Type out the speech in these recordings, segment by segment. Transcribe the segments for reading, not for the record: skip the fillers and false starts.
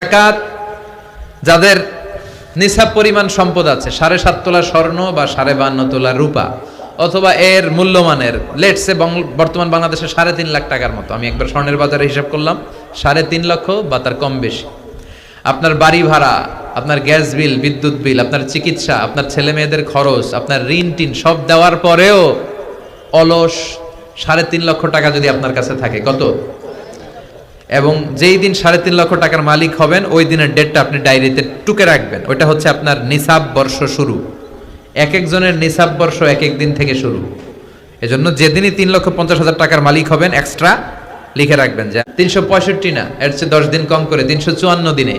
জাকাত যাদের নিসাব পরিমাণ সম্পদ আছে 7.5 তোলা স্বর্ণ বা 52.5 তোলা রূপা অথবা এর মূল্যমানের লেটসে বর্তমান বাংলাদেশে 3.5 লাখ টাকার মতো, আমি একবার স্বর্ণের বাজারে হিসাব করলাম 3.5 লক্ষ বা তার কম বেশি। আপনার বাড়ি ভাড়া, আপনার গ্যাস বিল, বিদ্যুৎ বিল, আপনার চিকিৎসা, আপনার ছেলে মেয়েদের খরচ, আপনার ঋণ টিন সব দেওয়ার পরেও অলস 3.5 লক্ষ টাকা যদি আপনার কাছে থাকে, কত? এবং যেই দিন 3.5 লক্ষ টাকার মালিক হবেন ওই দিনের ডেটটা আপনি ডায়েরিতে টুকে রাখবেন। ওইটা হচ্ছে আপনার নিসাব বর্ষ শুরু। এক একজনের নিসাব বর্ষ এক এক দিন থেকে শুরু। এজন্য যেদিনই 3,50,000 টাকার মালিক হবেন এক্সট্রা লিখে রাখবেন যে 365 না, এর চেয়ে 10 দিন কম করে 354 দিনে,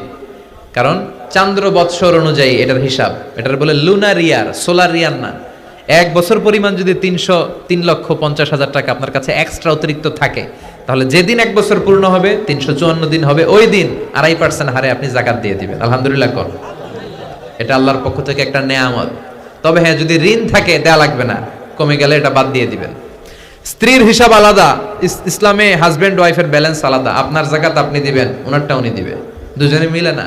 কারণ চান্দ্র বৎসর অনুযায়ী এটার হিসাব। এটার বলে লুনার ইয়ার, সোলার ইয়ার না। এক বছর পরিমাণ যদি 3,50,000 টাকা আপনার কাছে এক্সট্রা অতিরিক্ত থাকে, তাহলে যেদিন এক বছর পূর্ণ হবে 354 দিন হবে, ওই দিন 2.5% হারে আপনি যাকাত দিয়ে দিবেন। আলহামদুলিল্লাহ কর, এটা আল্লাহর পক্ষ থেকে একটা নেয়ামত। তবে হ্যাঁ, যদি ঋণ থাকে দেয়া লাগবে না, কমে গেলে এটা বাদ দিয়ে দিবেন। স্ত্রীর হিসাব আলাদা, ইসলামে হাজবেন্ড ওয়াইফের ব্যালেন্স আলাদা। আপনার যাকাত আপনি দিবেন, ওনারটা উনি দিবে, দুজনে মিলে না,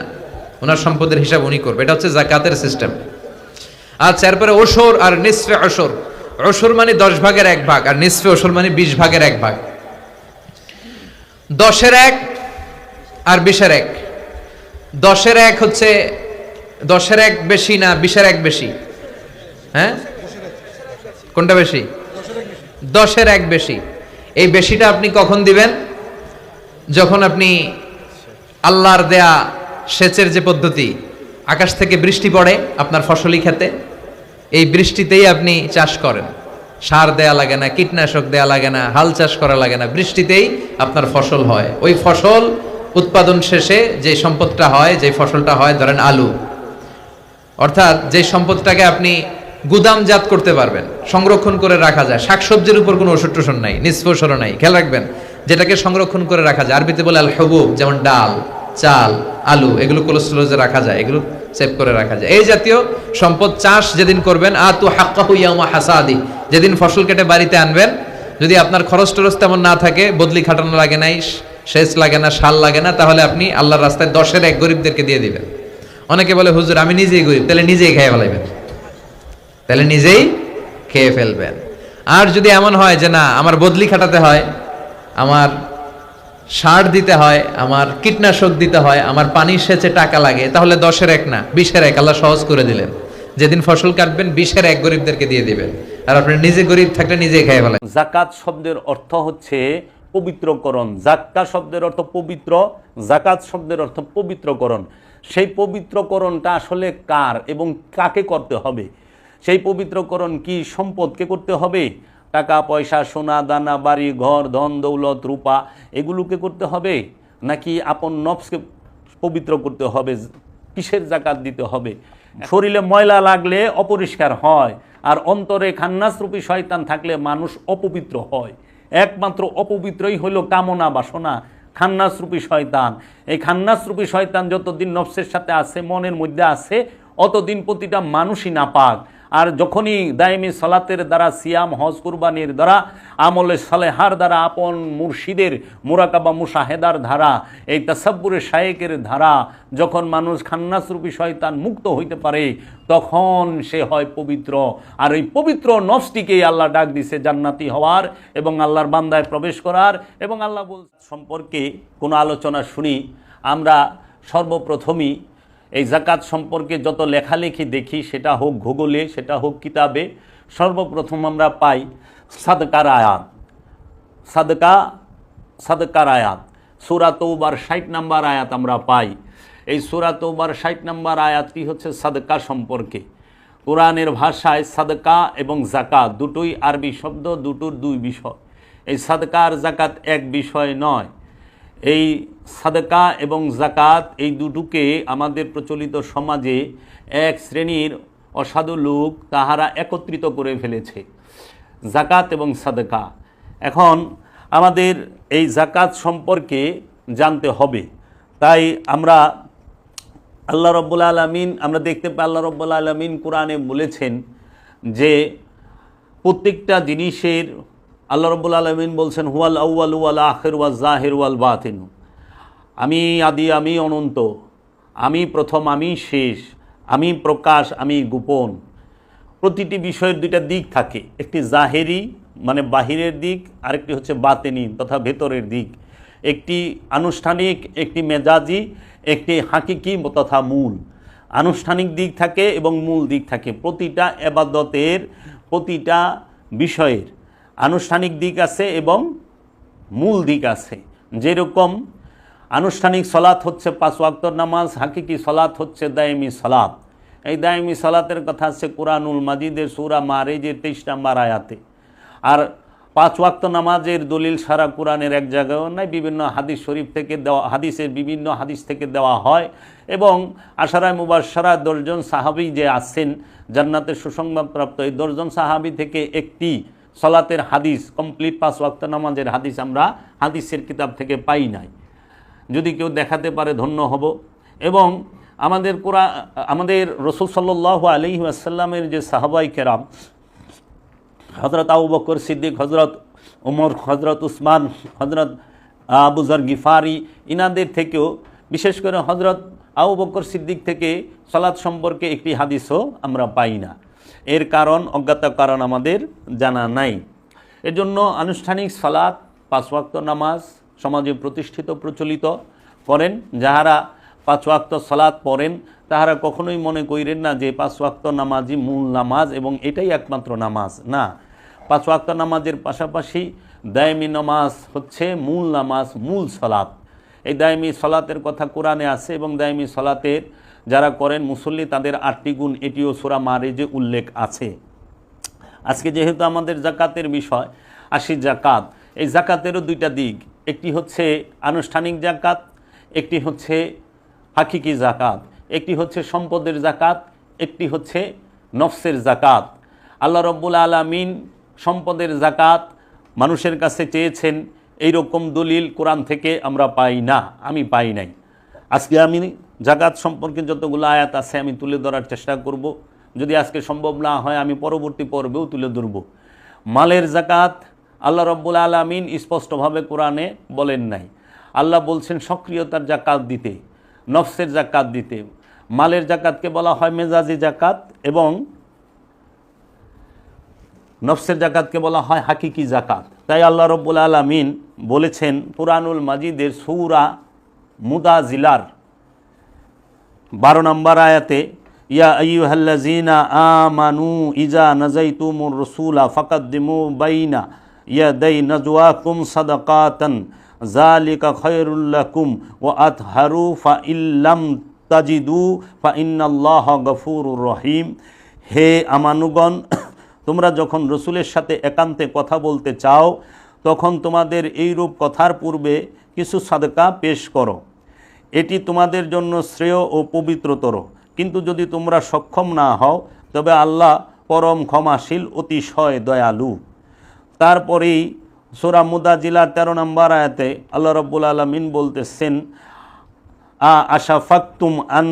ওনার সম্পদের হিসাব উনি করবে। এটা হচ্ছে যাকাতের সিস্টেম। আচ্ছা, এরপরে ওশর আর নিসফে ওশর। ওশর মানে 10 ভাগের 1 ভাগ, আর নিসফে ওশর মানে 20 ভাগের 1 ভাগ। 10-এর 1 আর 20-এর 1। 10-এর 1 হচ্ছে 10-এর 1 বেশি না 20-এর 1 বেশি? হ্যাঁ, কোনটা বেশি? 10-এর 1 বেশি। এই বেশিটা আপনি কখন দিবেন? যখন আপনি আল্লাহর দেয়া সেচের যে পদ্ধতি, আকাশ থেকে বৃষ্টি পড়ে আপনার ফসলি ক্ষেতে, এই বৃষ্টিতেই আপনি চাষ করেন, সার দেয়া লাগে না, কীটনাশক দেয়া লাগে না, হাল চাষ করা লাগে না, বৃষ্টিতেই আপনার ফসল হয়। ওই ফসল উৎপাদন শেষে যে সম্পদটা হয়, যে ফসলটা হয়, ধরেন আলু, অর্থাৎ যে সম্পদটাকে আপনি গুদামজাত করতে পারবেন, সংরক্ষণ করে রাখা যায়। শাকসবজির উপর কোনো ওষুধ টোষণ নাই, নিসফ ওষুধও নাই, খেয়াল রাখবেন। যেটাকে সংরক্ষণ করে রাখা যায়, আরবিতে বলে আল হুবুব, যেমন ডাল, চাল, আলু, এগুলো কোল্ড স্টোরেজে রাখা যায়, এগুলো সেভ করে রাখা যায়। এই জাতীয় সম্পদ চাষ যেদিন করবেন, আতু হাক্কাহু ইয়াউমা হাসাদি, যেদিন ফসল কেটে বাড়িতে আনবেন, যদি আপনার খরচ টরচ তেমন না থাকে, বদলি খাটানো লাগে নাই, সেচ লাগে না, সার লাগে না, তাহলে আপনি আল্লাহর রাস্তায় 10-এর 1 গরিবদেরকে দিয়ে দিবেন। অনেকে বলে হুজুর আমি নিজেই গরিব, তাহলে নিজেই খেয়ে ফেলাইবেন, তাহলে নিজেই খেয়ে ফেলবেন। আর যদি এমন হয় যে না, আমার বদলি খাটাতে হয়, আমার সার দিতে হয়, আমার কীটনাশক দিতে হয়, আমার পানি সেচে টাকা লাগে, তাহলে 10-এর 1 না 20-এর 1 আল্লাহ সহজ করে দিলেন। যেদিন ফসল কাটবেন 20-এর 1 গরিবদেরকে দিয়ে দিবেন, আর আপনি নিজে গরিব থাকলে নিজেই খেয়ে ফেলেন। যাকাত শব্দের অর্থ হচ্ছে পবিত্রকরণ। যাক্কা শব্দের অর্থ পবিত্র, যাকাত শব্দের অর্থ পবিত্রকরণ। সেই পবিত্রকরণটা আসলে কার এবং কাকে করতে হবে? সেই পবিত্রকরণ কি সম্পদকে করতে হবে? টাকা পয়সা, সোনা দানা, বাড়ি ঘর, ধন দৌলত, রূপা, এগুলোকে করতে হবে? নাকি আপন নফসকে পবিত্র করতে হবে? কিসের যাকাত দিতে হবে? শরীরে ময়লা লাগলে অপরিষ্কার হয়, আর অন্তরে খান্নাসরূপী শয়তান থাকলে মানুষ অপবিত্র হয়। একমাত্র অপবিত্রই হইল কামনা বাসনা, খান্নাসরূপী শয়তান। এই খান্নাসরূপী শয়তান যতদিন নফসের সাথে আছে, মনের মধ্যে আছে, অতদিন প্রতিটা মানুষই নাপাক। আর যখনই দায়মি সালাতের দ্বারা, সিয়াম, হজ, কুরবানির দ্বারা, আমলে সালেহার দ্বারা, আপন মুর্শিদের মুরাকাবা মুশাহেদার ধারা, এই তাসাব্বুরে শায়েকের ধারা, যখন মানুষ খান্নাসরূপী শয়তান মুক্ত হইতে পারে, তখন সে হয় পবিত্র। আর এই পবিত্র নফসটিকেই আল্লাহ ডাক দিছে জান্নাতি হওয়ার এবং আল্লাহর বান্দায় প্রবেশ করার। এবং আল্লাহ সম্পর্কে কোনো আলোচনা শুনি, আমরা সর্বপ্রথমই এই যাকাত সম্পর্কে যত লেখালেখি দেখি, সেটা হোক ভূগোলে, সেটা হোক কিতাবে, সর্বপ্রথম আমরা পাই সাদকার আয়াত। সাদকার আয়াত সূরা তওবার 60 নম্বর আয়াত আমরা পাই। এই সূরা তওবার 60 নম্বর আয়াতটি হচ্ছে সাদকা সম্পর্কে। কোরআনের ভাষায় সাদকা এবং যাকাত দুটোই আরবি শব্দ, দুটোর দুই বিষয়। এই সাদকা আর যাকাত এক বিষয় নয়। এই সাদকা এবং যাকাত এই দুটোকে আমাদের প্রচলিত সমাজে এক শ্রেণীর অসাধু লোক তাহারা একত্রিত করে ফেলেছে, যাকাত এবং সাদকা। এখন আমাদের এই যাকাত সম্পর্কে জানতে হবে। তাই আমরা আল্লাহ রাব্বুল আলামিন, আমরা দেখতে পাই আল্লাহ রাব্বুল আলামিন কোরআনে বলেছেন যে প্রত্যেকটা জিনিসের, আল্লাহ রাব্বুল আলামিন বলছেন হুয়াল আউয়ালু ওয়াল আখির ওয়াল জাহির ওয়াল বাতিন। আমি আদি, আমি অনন্ত, আমি প্রথম, আমি শেষ, আমি প্রকাশ, আমি গোপন। প্রতিটি বিষয়ের দুইটা দিক থাকে, একটি জাহেরি মানে বাহিরের দিক, আরেকটি হচ্ছে বাতেনি তথা ভেতরের দিক। একটি আনুষ্ঠানিক, একটি মেজাজি, একটি হাকিকি তথা মূল। আনুষ্ঠানিক দিক থাকে এবং মূল দিক থাকে। প্রতিটা এবাদতের, প্রতিটা বিষয়ের আনুষ্ঠানিক দিক আছে এবং মূল দিক আছে। যেরকম আনুষ্ঠানিক সলাৎ হচ্ছে 5 ওয়াক্ত নামাজ, হাকিকি সলাৎ হচ্ছে দায়েমি সলাৎ। এই দায়েমি সলাতের কথা আছে কুরআনুল মাজিদের সূরা মারিজের 23 নম্বর আয়াতে। আর 5 ওয়াক্ত নামাজের দলিল সারা কোরআনের এক জায়গায়ও নাই, বিভিন্ন হাদিস শরীফ থেকে দেওয়া, হাদিসের বিভিন্ন হাদিস থেকে দেওয়া হয়। এবং আশারায়ে মুবাশশারা 10 জন সাহাবী যে আছেন জান্নাতের সুসংবাদপ্রাপ্ত, এই 10 জন সাহাবী থেকে একটি সলাতের হাদিস, কমপ্লিট 5 ওয়াক্ত নামাজের হাদিস আমরা হাদিসের কিতাব থেকে পাই নাই। যদি কেউ দেখাতে পারে ধন্য হব। এবং আমাদের রাসূল সাল্লাল্লাহু আলাইহি ওয়াসাল্লামের যে সাহাবায়ে কেরাম, হযরত আবু বকর সিদ্দিক, হযরত ওমর, হযরত উসমান, হযরত আবু যর গিফারি, ইনাদের থেকেও, বিশেষ করে হযরত আবু বকর সিদ্দিক থেকে সালাত সম্পর্কে একটি হাদিসও আমরা পাই না। এর কারণ, অজ্ঞাত কারণ আমাদের জানা নাই। এজন্য আনুষ্ঠানিক সালাত 5 ওয়াক্ত নামাজ সমাজে প্রতিষ্ঠিত, প্রচলিত করেন। যাহারা 5 ওয়াক্ত সালাত পড়েন তাহারা কখনোই মনে করেন না যে 5 ওয়াক্ত নামাজই মূল নামাজ এবং এটাই একমাত্র নামাজ। না, 5 ওয়াক্ত নামাজের পাশাপাশি দায়েমি নামাজ হচ্ছে মূল নামাজ, মূল সালাত। এই দায়েমি সালাতের কথা কোরআনে আছে এবং দায়েমি সালাতের যারা করেন মুসল্লি তাদের 8টি গুণ, এটিও সূরা মারিজে উল্লেখ আছে। আজকে যেহেতু আমাদের জাকাতের বিষয়, আসি জাকাত। এই জাকাতেরও দুইটা দিক, একটি হচ্ছে আনুষ্ঠানিক জাকাত, একটি হচ্ছে হাকিকি জাকাত, একটি হচ্ছে সম্পদের জাকাত, একটি হচ্ছে নফসের জাকাত। আল্লাহ রাব্বুল আলামিন সম্পদের জাকাত মানুষের কাছে চেয়েছেন, এই রকম দলিল কোরআন থেকে আমরা পাই না, আমি পাই নাই। আজকে আমি জাকাত সম্পর্কে যতগুলো আয়াত আছে আমি তুলে ধরার চেষ্টা করব। যদি আজকে সম্ভব না হয় আমি পরবর্তী পর্বেও তুলে ধরব। মালের জাকাত আল্লাহ রাব্বুল আলামিন স্পষ্টভাবে কোরআনে বলেন নাই। আল্লাহ বলছেন সক্রিয়তার জাকাত দিতে, নফসের জাকাত দিতে। মালের জাকাতকে বলা হয় মেজাজি জাকাত এবং নফসের জাকাতকে বলা হয় হাকিকি জাকাত। তাই আল্লাহ রাব্বুল আলামিন বলেছেন কুরআনুল মাজিদের সূরা মুদাজিলার 12 নম্বর আয়াতে, ইয়া আইয়ুহাল্লাযীনা আমানু ইজা নাজাইতুমুর রাসূলা ফাকাদ্দিমু বাইনা ইয়াদাই নাজওয়াকুম সাদাকাতান যালিকা খায়রুল লাকুম ওয়া আতহারু ফা ইল্লাম তাজিদু ফা ইন্নাল্লাহা গফুরুর রহিম। হে আমানুগণ, তোমরা যখন রসুলের সাথে একান্তে কথা বলতে চাও তখন তোমাদের এইরূপ কথার পূর্বে কিছু সাদকা পেশ করো, এটি তোমাদের জন্য শ্রেয় ও পবিত্রতর। কিন্তু যদি তোমরা সক্ষম না হও তবে আল্লাহ পরম ক্ষমাশীল, অতিশয় দয়ালু। তারপরেই সূরা মুদাজিলার 13 নম্বর আয়াতে আল্লাহ রাব্বুল আলামিন বলতেছেন, আশাফাকতুম আন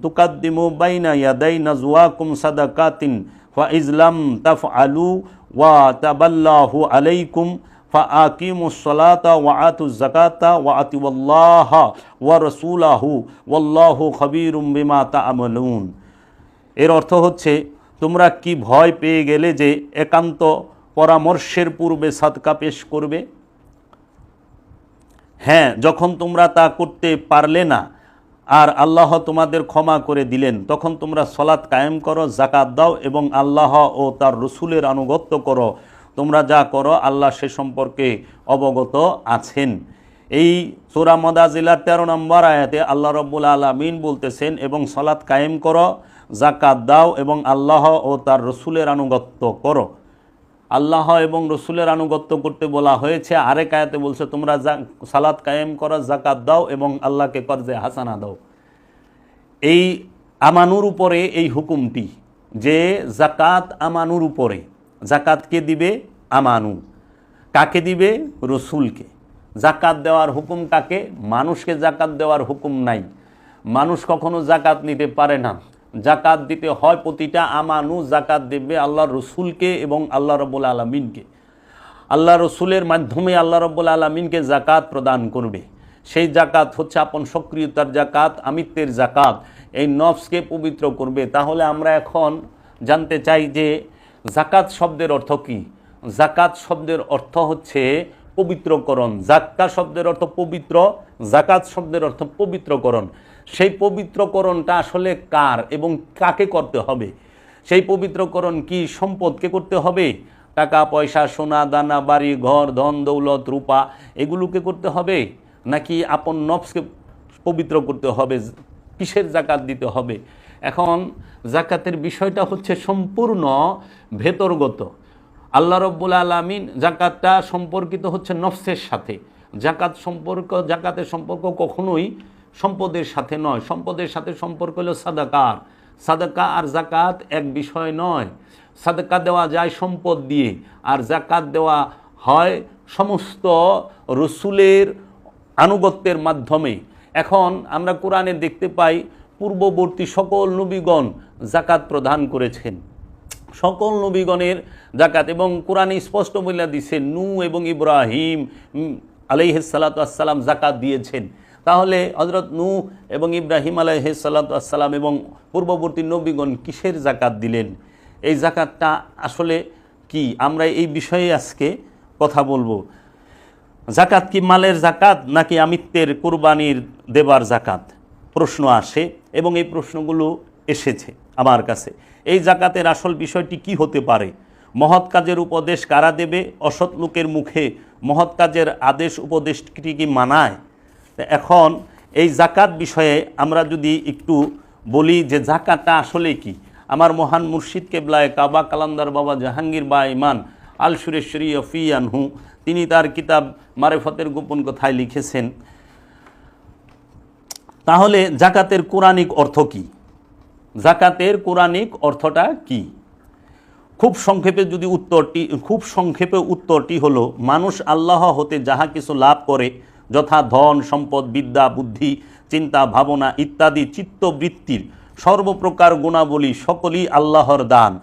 তুকাদ্দিমু বাইনা ইয়াদাই নাজওয়াকুম সাদাকাতিন ফা ইজলাম তাফআলু ওয়া তাবাল্লাহু আলাইকুম ফা আকিমুস সালাতা ওয়া আতুজ যাকাতা ওয়া আতিউল্লাহা ওয়া রাসূলাহু ওয়াল্লাহু খাবীরুম বিমা তা'মালুন। এর অর্থ হচ্ছে, তোমরা কি ভয় পেয়ে গেলে যে একান্ত পরামর্শের পূর্বে সাদকা পেশ করবে? হ্যাঁ, যখন তোমরা তা করতে পারলে না আর আল্লাহ তোমাদের ক্ষমা করে দিলেন তখন তোমরা সালাত কায়েম করো, যাকাত দাও এবং আল্লাহ ও তার রসুলের আনুগত্য করো। তোমরা যা করো আল্লাহ সে সম্পর্কে অবগত আছেন। এই সূরা মুদাজিলার 13 নম্বর আয়াতে আল্লাহ রাব্বুল আলামিন বলতেছেন, এবং সালাত কায়েম করো, যাকাত দাও এবং আল্লাহ ও তার রসুলের আনুগত্য করো। আল্লাহ এবং রসুলের আনুগত্য করতে বলা হয়েছে। আরেক আয়াতে বলছে তোমরা সালাত কায়েম করো, যাকাত দাও এবং আল্লাহকে কর্জে হাসানা দাও। এই আমানুর উপরে এই হুকুমটি যে যাকাত আমানুর উপরে। যাকাত কে দিবে? আমানু। কাকে দিবে? রসুলকে। যাকাত দেওয়ার হুকুম কাকে? মানুষকে যাকাত দেওয়ার হুকুম নাই। মানুষ কখনো যাকাত নিতে পারে না। যাকাত দিতে হয় প্রতিটা আমানু যাকাত দেবে আল্লাহ রসুলকে এবং আল্লাহ রাব্বুল আলামিনকে। আল্লাহ রসুলের মাধ্যমে আল্লাহ রাব্বুল আলামিনকে যাকাত প্রদান করবে। সেই জাকাত হচ্ছে আপন সক্রিয়তার জাকাত, আমিত্বের জাকাত, এই নফসকে পবিত্র করবে। তাহলে আমরা এখন জানতে চাই যে জাকাত শব্দের অর্থ কী। জাকাত শব্দের অর্থ হচ্ছে পবিত্রকরণ। জাক্কা শব্দের অর্থ পবিত্র, জাকাত শব্দের অর্থ পবিত্রকরণ। সেই পবিত্রকরণটা আসলে কার এবং কাকে করতে হবে? সেই পবিত্রকরণ কি সম্পদকে করতে হবে? টাকা পয়সা, সোনা দানা, বাড়ি ঘর, ধন দৌলত, রূপা, এগুলোকে করতে হবে? নাকি আপন নফসকে পবিত্র করতে হবে? কিসের জাকাত দিতে হবে? এখন জাকাতের বিষয়টা হচ্ছে সম্পূর্ণ ভেতরগত। আল্লাহ রব্বুল আলামিন জাকাতটা সম্পর্কিত হচ্ছে নফসের সাথে। জাকাতের সম্পর্ক কখনোই সম্পদের সাথে নয়। সম্পদের সাথে সম্পর্ক হলো সাদাকার। সাদাকা আর জাকাত এক বিষয় নয়। সাদাকা দেওয়া যায় সম্পদ দিয়ে, আর জাকাত দেওয়া হয় সমস্ত রসুলের আনুগত্যের মাধ্যমে। এখন আমরা কোরআনে দেখতে পাই পূর্ববর্তী সকল নবীগণ জাকাত প্রদান করেছেন, সকল নবীগণের জাকাত, এবং কোরআনে স্পষ্ট বলে দিছে নূহ এবং ইব্রাহিম আলাইহিসসালাম জাকাত দিয়েছেন। তাহলে হযরত নূহ এবং ইব্রাহিম আলাইহিসসালাম এবং পূর্ববর্তী নবীগণ কিসের জাকাত দিলেন? এই জাকাতটা আসলে কি, আমরা এই বিষয়ে আজকে কথা বলবো। জাকাত কি মালের জাকাত নাকি আমিত্বের কুরবানির দেবার জাকাত? প্রশ্ন আসে এবং এই প্রশ্নগুলো এসেছে আমার কাছে। এই জাকাতের আসল বিষয়টি কি হতে পারে? মহৎ কাজের উপদেশ কারা দেবে? অসৎ লোকের মুখে মহৎ কাজের আদেশ উপদেশটি কি মানায়? এখন এই জাকাত বিষয়ে আমরা যদি একটু বলি যে জাকাতটা আসলে কি। আমার মহান মুর্শিদ কেবলায়ে কাবা কালান্দার বাবা জাহাঙ্গীর বা ইমান আল সুরেশ্বরী ফি আনহু, তিনি তার কিতাব মারেফতের গোপন কথায় লিখেছেন। তাহলে জাকাতের কোরআনিক অর্থ কি? জাকাতের কোরআনিক অর্থটা কি? খুব সংক্ষেপে উত্তরটি হলো, মানুষ আল্লাহ হতে যাহা কিছু লাভ করে, যথা ধন সম্পদ, বিদ্যা বুদ্ধি, চিন্তা ভাবনা ইত্যাদি চিত্তবৃত্তির সর্বপ্রকার গুণাবলী সকলই আল্লাহর দান।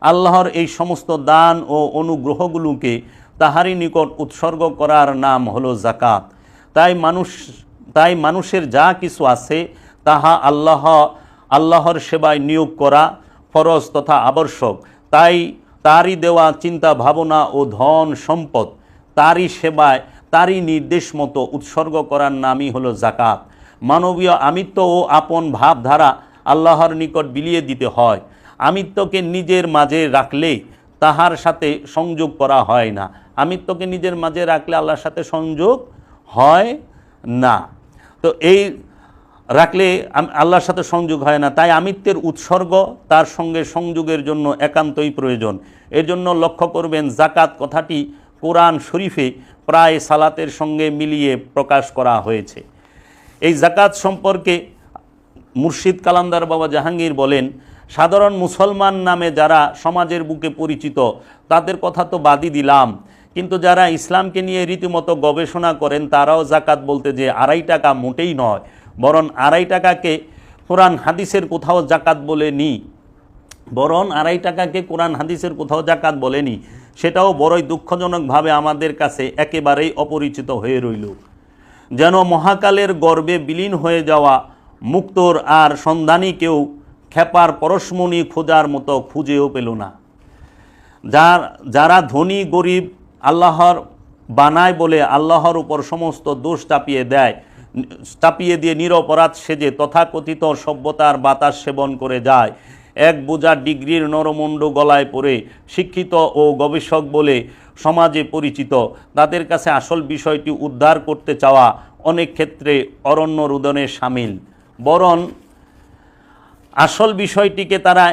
আল্লাহর এই সমস্ত দান ও অনুগ্রহগুলোকে তাহারই নিকট উৎসর্গ করার নাম হলো জাকাত। তাই মানুষের যা কিছু আছে তাহা আল্লাহর সেবায় নিয়োগ করা ফরজ তথা আবশ্যক। তাই তারই দেওয়া চিন্তা ভাবনা ও ধন সম্পদ তারই সেবায় তারই নির্দেশ মতো উৎসর্গ করার নামই হলো জাকাত। মানবীয় আমিত্ব ও আপন ভাবধারা আল্লাহর নিকট বিলিয়ে দিতে হয়। আমিত্বকে নিজের মাঝে রাখলে তাহার সাথে সংযোগ করা হয় না। আমিত্বকে নিজের মাঝে রাখলে আল্লাহর সাথে সংযোগ হয় না। তো এই রাখলে আল্লাহর সাথে সংযোগ হয় না। তাই আমিত্বের উৎসর্গ তার সঙ্গে সংযোগের জন্য একান্তই প্রয়োজন। এর জন্য লক্ষ্য করবেন জাকাত কথাটি কোরআন শরীফে প্রায় সালাতের সঙ্গে মিলিয়ে প্রকাশ করা হয়েছে। এই জাকাত সম্পর্কে মুর্শিদ কালান্দার বাবা জাহাঙ্গীর বলেন, সাধারণ মুসলমান নামে যারা সমাজের বুকে পরিচিত তাদের কথা তো বাদই দিলাম, কিন্তু যারা ইসলামকে নিয়ে রীতিমতো গবেষণা করেন তারাও জাকাত বলতে যে 2.5 টাকা মোটেই নয়, বরং 2.5 টাকাকে কোরআন হাদিসের কোথাও জাকাত বলেনি, সেটাও বড়ই দুঃখজনকভাবে আমাদের কাছে একেবারেই অপরিচিত হয়ে রইল। যেন মহাকালের গর্ভে বিলীন হয়ে যাওয়া মুক্তোর আর সন্ধানী কেউ খেপার পরশমণি খোঁজার মতো খুঁজেও পেল না। যারা ধনী গরিব আল্লাহর বানায় বলে আল্লাহর উপর সমস্ত দোষ চাপিয়ে দিয়ে নিরপরাধ সেজে তথাকথিত সভ্যতার বাতাস সেবন করে যায়, এক বোঝা ডিগ্রির নরমুণ্ড গলায় পড়ে শিক্ষিত ও গবেষক বলে সমাজে পরিচিত, তাদের কাছে আসল বিষয়টি উদ্ধার করতে চাওয়া অনেক ক্ষেত্রে অরণ্য রোদনে সামিল। বরং আসল বিষয়টিকে তারা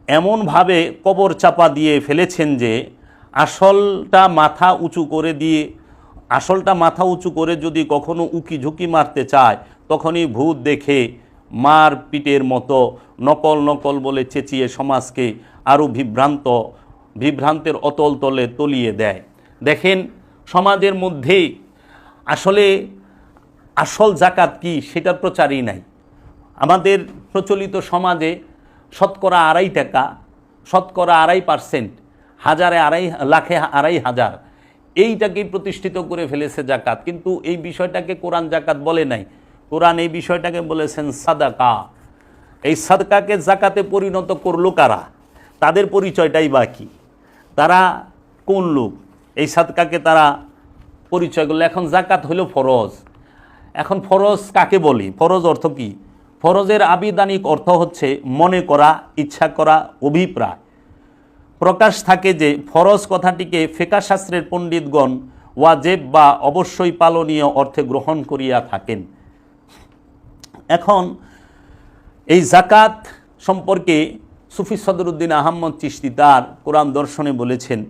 এমনভাবে কবর চাপা দিয়ে ফেলেছেন যে আসলটা মাথা উঁচু করে যদি কখনো উকি ঝুঁকি মারতে চায় তখনই ভূত দেখে মার পিটের মতো নকল বলে চেঁচিয়ে সমাজকে আরও বিভ্রান্তের অতল তলে তলিয়ে দেয়। দেখেন, সমাজের মধ্যেই আসলে আসল জাকাত কি সেটার প্রচারই নাই। আমাদের প্রচলিত সমাজে শতকরা 2.5 টাকা, শতকরা 2.5%, হাজারে 2.5 লাখে 2.5 হাজার, এইটাকেই প্রতিষ্ঠিত করে ফেলেছে জাকাত, কিন্তু এই বিষয়টাকে কোরআন জাকাত বলে নাই। কোরআন এই বিষয়টাকে বলেছেন সাদাকা। এই সাদকাকে জাকাতে পরিণত করলো কারা? তাদের পরিচয়টাই বাকি, তারা কোন লোক? এই সাদকাকে তারা পরিচয় করলো। এখন জাকাত হলো ফরজ। এখন ফরজ কাকে বলি? ফরজ অর্থ কি? ফরজের আবিধানিক অর্থ হচ্ছে মনে করা, ইচ্ছা করা, অভিপ্রায় প্রকাশ থাকে যে ফরজ কথাটিকে ফিকহ শাস্ত্রের পণ্ডিতগণ ওয়াজিব বা অবশ্যই পালনীয় অর্থে গ্রহণ করিয়া থাকেন। এখন এই জাকাত সম্পর্কে সুফি সদরুদ্দিন আহমদ চিশতি তার কোরআন দর্শনে বলেছেন,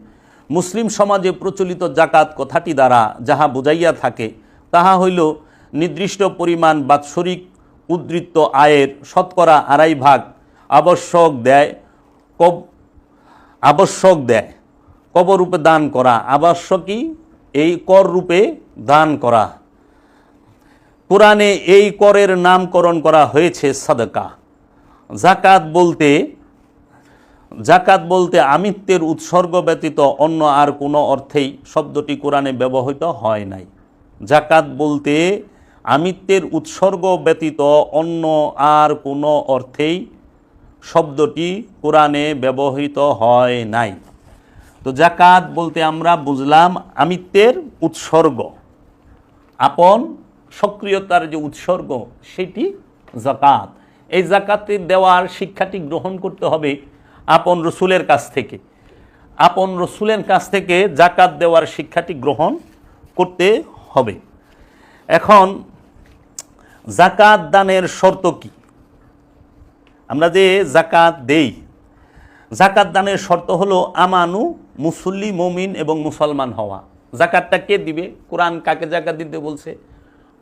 মুসলিম সমাজে প্রচলিত জাকাত কথাটি দ্বারা যাহা বুঝাইয়া থাকে তাহা হইল নির্দিষ্ট পরিমাণ বাৎসরিক উদ্ধৃত আয়ের শতকরা 2.5 ভাগ আবশ্যক দেয় কবরূপে দান করা। আবশ্যকই এই কর রূপে দান করা। কোরআনে এই করের নামকরণ করা হয়েছে সাদকা। জাকাত বলতে আমিত্বের উৎসর্গ ব্যতীত অন্য আর কোনো অর্থেই শব্দটি কোরআনে ব্যবহৃত হয় নাই। জাকাত বলতে আমিত্বের উৎসর্গ ব্যতীত অন্য আর কোনো অর্থেই শব্দটি কোরআনে ব্যবহৃত হয় নাই। তো জাকাত বলতে আমরা বুঝলাম আমিত্বের উৎসর্গ, আপন সক্রিয়তার যে উৎসর্গ, সেটি জাকাত। এই জাকাতের দেওয়ার শিক্ষাটি গ্রহণ করতে হবে আপন রসুলের কাছ থেকে। আপন রসুলের কাছ থেকে জাকাত দেওয়ার শিক্ষাটি গ্রহণ করতে হবে। এখন জাকাত দানের শর্ত কি? আমরা যে জাকাত দেই, জাকাত দানের শর্ত হলো আমানু, মুসল্লি, মুমিন এবং মুসলমান হওয়া। জাকাতটা কে দিবে? কোরআন কাকে জাকাত দিতে বলছে?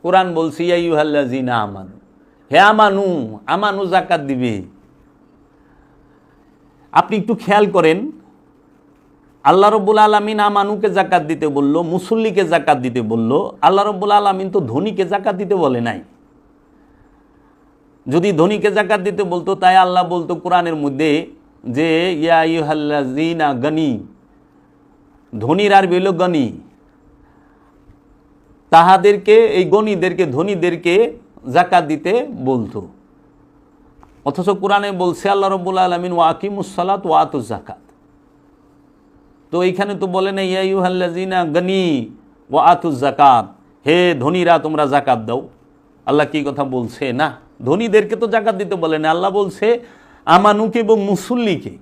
কোরআন বলছে ইয়া আইয়ুহাল্লাযীনা আমানু, হে আমানু জাকাত দিবে। আপনি একটু খেয়াল করেন, আল্লাহ রব্বুল আলামিন আমানুকে জাকাত দিতে বলল, মুসল্লিকে জাকাত দিতে বলল। আল্লাহ রব্বুল আলামিন তো ধনীকে জাকাত দিতে বলে নাই। যদি ধনীকে জাকাত দিতে বলতো তাই আল্লাহ বলতো কোরআনের মধ্যে যে ইয়া আইয়ুহাল্লাযীনা গনি, ধনীর আরবি হলো গনি, তাহাদেরকে, এই গনিদেরকে, ধনীদেরকে জাকাত দিতে বলতো। অথচ কোরআনে বলছে আল্লাহ রাব্বুল আলামিন ওয়া আকিমুস সালাত ওয়া আতুজ যাকাত। তো এইখানে তো বলে না ইয়া আইয়ুহাল্লাযীনা গনি ওয়া আতুজ যাকাত, হে ধনীরা তোমরা জাকাত দাও। আল্লাহ কি কথা বলছে? না, ধনীদেরকে তো জাকাত দিতে বলে না। আল্লাহ বলছে আমানুকে এবং মুসল্লিকে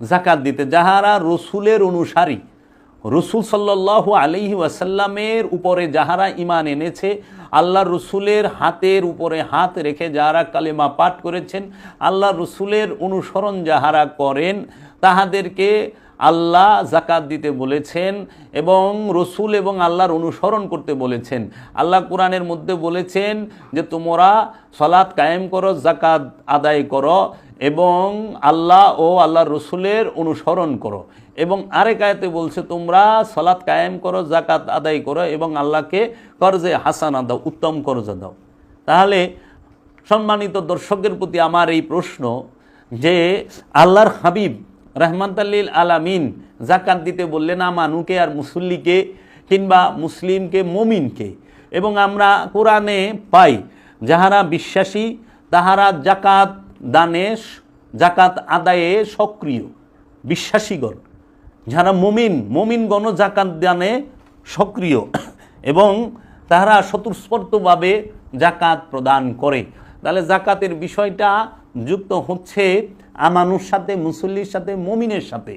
জাকাত দিতে, যাহারা রসুলের অনুসারী, রসুল সাল্লাল্লাহু আলাইহি ওয়াসাল্লামের উপরে যাহারা ঈমান এনেছে, আল্লাহ রসুলের হাতের উপরে হাত রেখে যাহারা কালেমা পাঠ করেছেন, আল্লাহ রসুলের অনুসরণ যাহারা করেন, তাহাদেরকে আল্লাহ জাকাত দিতে বলেছেন এবং রসুল এবং আল্লাহর অনুসরণ করতে বলেছেন। আল্লাহ কোরআনের মধ্যে বলেছেন যে তোমরা সালাত কায়েম করো, জাকাত আদায় করো এবং আল্লাহ ও আল্লাহর রসুলের অনুসরণ করো। এবং আরেক আয়াতে বলছে তোমরা সালাত কায়েম করো, জাকাত আদায় করো এবং আল্লাহকে কর্জে হাসানা দাও, উত্তম কর্জ দাও। তাহলে সম্মানিত দর্শকের প্রতি আমার এই প্রশ্ন যে আল্লাহর হাবিব রহমাতুল আলামিন জাকাত দিতে বললেন আমানুকে আর মুসল্লিকে কিংবা মুসলিমকে, মুমিনকে, এবং আমরা কোরআনে পাই যাহারা বিশ্বাসী তাহারা জাকাত দানে, জাকাত আদায়ে সক্রিয়। বিশ্বাসীগণ যারা মুমিনগণ জাকাত দানে সক্রিয় এবং তাহারা স্বতঃস্ফূর্তভাবে জাকাত প্রদান করে। তাহলে জাকাতের বিষয়টা যুক্ত হচ্ছে আমানুর সাথে, মুসল্লির সাথে, মুমিনের সাথে।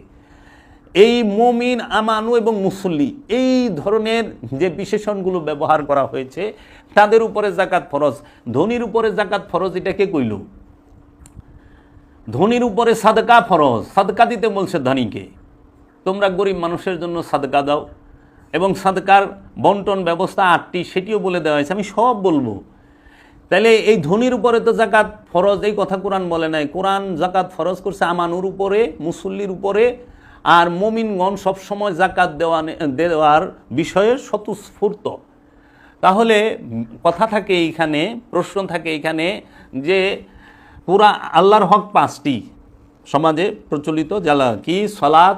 এই মুমিন, আমানু এবং মুসল্লি, এই ধরনের যে বিশেষণগুলো ব্যবহার করা হয়েছে তাদের উপরে জাকাত ফরজ। ধনীর উপরে জাকাত ফরজ, এটা কে কইল? ধনীর উপরে সাদকা ফরজ, সাদকা দিতে বলছে ধনীকে। তোমরা গরিব মানুষের জন্য সাদকা দাও এবং সাদকার বন্টন ব্যবস্থা 8টি, সেটিও বলে দেওয়া হয়েছে, আমি সব বলবো। তাহলে এই ধনীর উপরে তো জাকাত ফরজ, এই কথা কোরআন বলে নাই। কোরআন জাকাত ফরজ করছে আমানুর উপরে, মুসল্লির উপরে, আর মুমিনগণ সবসময় জাকাত দেওয়ার বিষয়ে স্বতঃস্ফূর্ত। তাহলে কথা থাকে এইখানে, প্রশ্ন থাকে এইখানে যে পুরা আল্লাহর হক 5টি সমাজে প্রচলিত, জ্বালা কি? সলাত,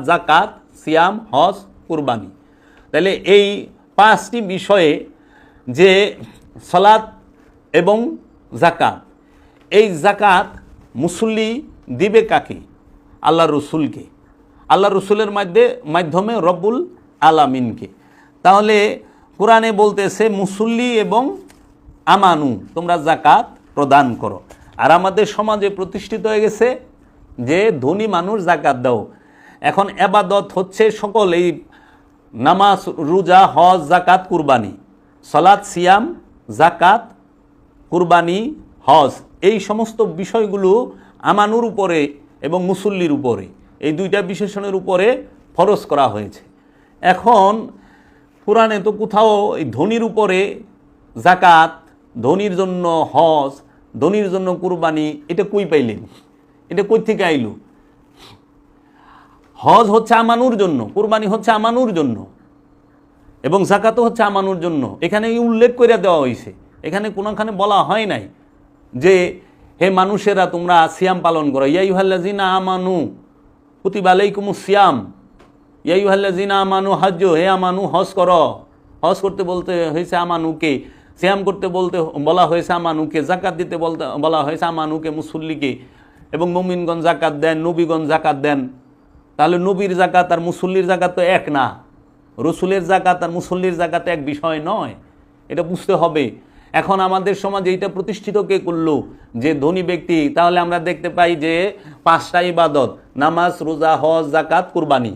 জাকাত, সিয়াম, হজ, কুরবানি। তাহলে এই 5টি বিষয়ে যে সালাত এবং জাকাত, এই জাকাত মুসল্লি দিবে কাকে? আল্লাহ রসুলকে, আল্লাহ রসুলের মাধ্যমে রব্বুল আলামিনকে। তাহলে কোরআনে বলতেছে মুসল্লি এবং আমানু, তোমরা জাকাত প্রদান করো। আর আমাদের সমাজে প্রতিষ্ঠিত হয়ে গেছে যে ধনী মানুষ জাকাত দাও। এখন এবাদত হচ্ছে সকল এই নামাজ, রোজা, হজ, জাকাত, কুরবানি, সালাত, সিয়াম, জাকাত, কুরবানি, হজ, এই সমস্ত বিষয়গুলো আমানুর উপরে এবং মুসল্লির উপরে, এই দুইটা বিশেষণের উপরে ফরজ করা হয়েছে। এখন কোরআনে তো কোথাও এই ধনীর উপরে জাকাত, ধনীর জন্য হজ, ধনীর জন্য কুরবানি, এটা কই পাইলেন? এটা কই থেকে আইল? হজ হচ্ছে আমানুর জন্য, কুরবানি হচ্ছে আমানুর জন্য, এবং জাকাতও হচ্ছে আমানুর জন্য। এখানে উল্লেখ করে দেওয়া হয়েছে, এখানে কোনোখানে বলা হয় নাই যে হে মানুষেরা তোমরা সিয়াম পালন করো, ইয়া আইয়ুহাল্লাযিনা আমানু কুতিবা আলাইকুমুস সিয়াম, ইয়া আইয়ুহাল্লাযিনা আমানু হজ্জ, হে আমানু হজ করো। হজ করতে বলতে হয়েছে আমানুকে, সিয়াম করতে বলা হয়েছে আমানুকে, জাকাত দিতে বলা হয়েছে আমানুকে, মুসল্লিকে। এবং মুমিনগণ জাকাত দেন, নবীগণ জাকাত দেন। তাহলে নবীর জাকাত আর মুসল্লির জাকাত তো এক না, রসুলের জাকাত আর মুসল্লির জাকাত এক বিষয় নয়, এটা বুঝতে হবে। এখন আমাদের সমাজে এইটা প্রতিষ্ঠিত কে করলো? যে ধনী ব্যক্তি। তাহলে আমরা দেখতে পাই যে 5টা ইবাদত, নামাজ, রোজা, হজ, জাকাত, কুরবানি,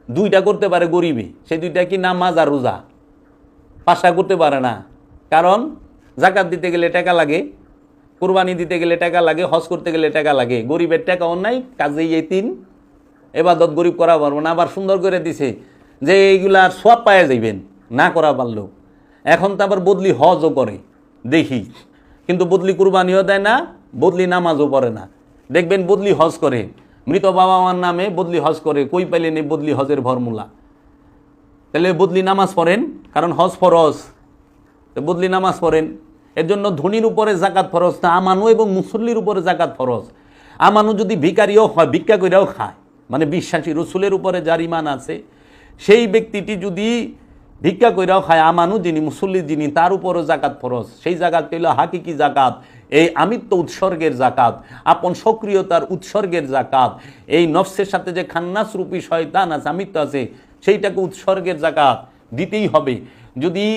2টা করতে পারে গরিবে, সেই 2টা কি? নামাজ আর রোজা। 5টা করতে পারে না, কারণ জাকাত দিতে গেলে টাকা লাগে, কুরবানি দিতে গেলে টাকা লাগে, হজ করতে গেলে টাকা লাগে। গরিবের টাকাও নাই, কাজেই এই 3 এবাদত গরিব করা পারবো না। আবার সুন্দর করে দিছে যে এইগুলার সব পায়ে যাইবেন না করা পারলো। এখন তো আবার বদলি হজও করে দেখি, কিন্তু বদলি কুরবানিও দেয় না, বদলি নামাজও পড়ে না। দেখবেন বদলি হজ করে, মৃত বাবা মার নামে বদলি হজ করে। কই পাইলেন এই বদলি হজের ফর্মুলা? তাহলে বদলি নামাজ পড়েন, কারণ হজ ফরজ, তো বদলি নামাজ পড়েন। এর জন্য ধনীর উপরে জাকাত ফরজ না, আমানু এবং মুসল্লির উপরে জাকাত ফরজ। আমানু যদি ভিখারিও হয়, ভিক্ষা কইরাও খায়, মানে বিশ্বাসী রসুলের উপরে যার ইমান আছে, সেই ব্যক্তিটি যদি ভিক্ষা কইরাও খায়, আমানু যিনি, মুসল্লি যিনি, তার উপরও জাকাত ফরজ। সেই জাকাত হইল হাকিকি জাকাত, এই আমিত্ব উৎসর্গের জাকাত, আপন সক্রিয়তার উৎসর্গের জাকাত। এই নফসের সাথে যে খান্নাস রূপী শয়তান আছে, আমিত্ব আছে, সেইটাকে উৎসর্গের জাকাত দিতেই হবে। যদি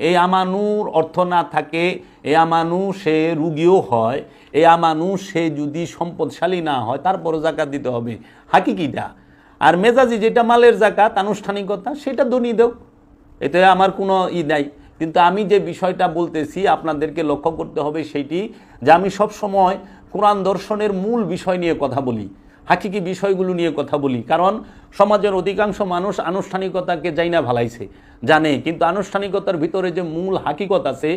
এই আমানুর অর্থ না থাকে, এই আমানু সে রুগীও হয়, এই আমানু সে যদি সম্পদশালী না হয়, তারপরও জাকাত দিতে হবে হাকিকিটা। আর মেজাজি যেটা মালের জাকাত, আনুষ্ঠানিকতা, সেটা ধনী দেও, এতে আমার কোনো নাই। কিন্তু আমি যে বিষয়টা বলতেছি আপনাদেরকে লক্ষ্য করতে হবে সেইটি, যে আমি সব সময় কোরআন দর্শনের মূল বিষয় নিয়ে কথা বলি, হাকিকি বিষয়গুলো নিয়ে কথা বলি। কারণ সমাজের অধিকাংশ মানুষ আনুষ্ঠানিকতাকে যাই না ভালাইছে, জানে, কিন্তু আনুষ্ঠানিকতার ভিতরে যে মূল হাকিকত আছে,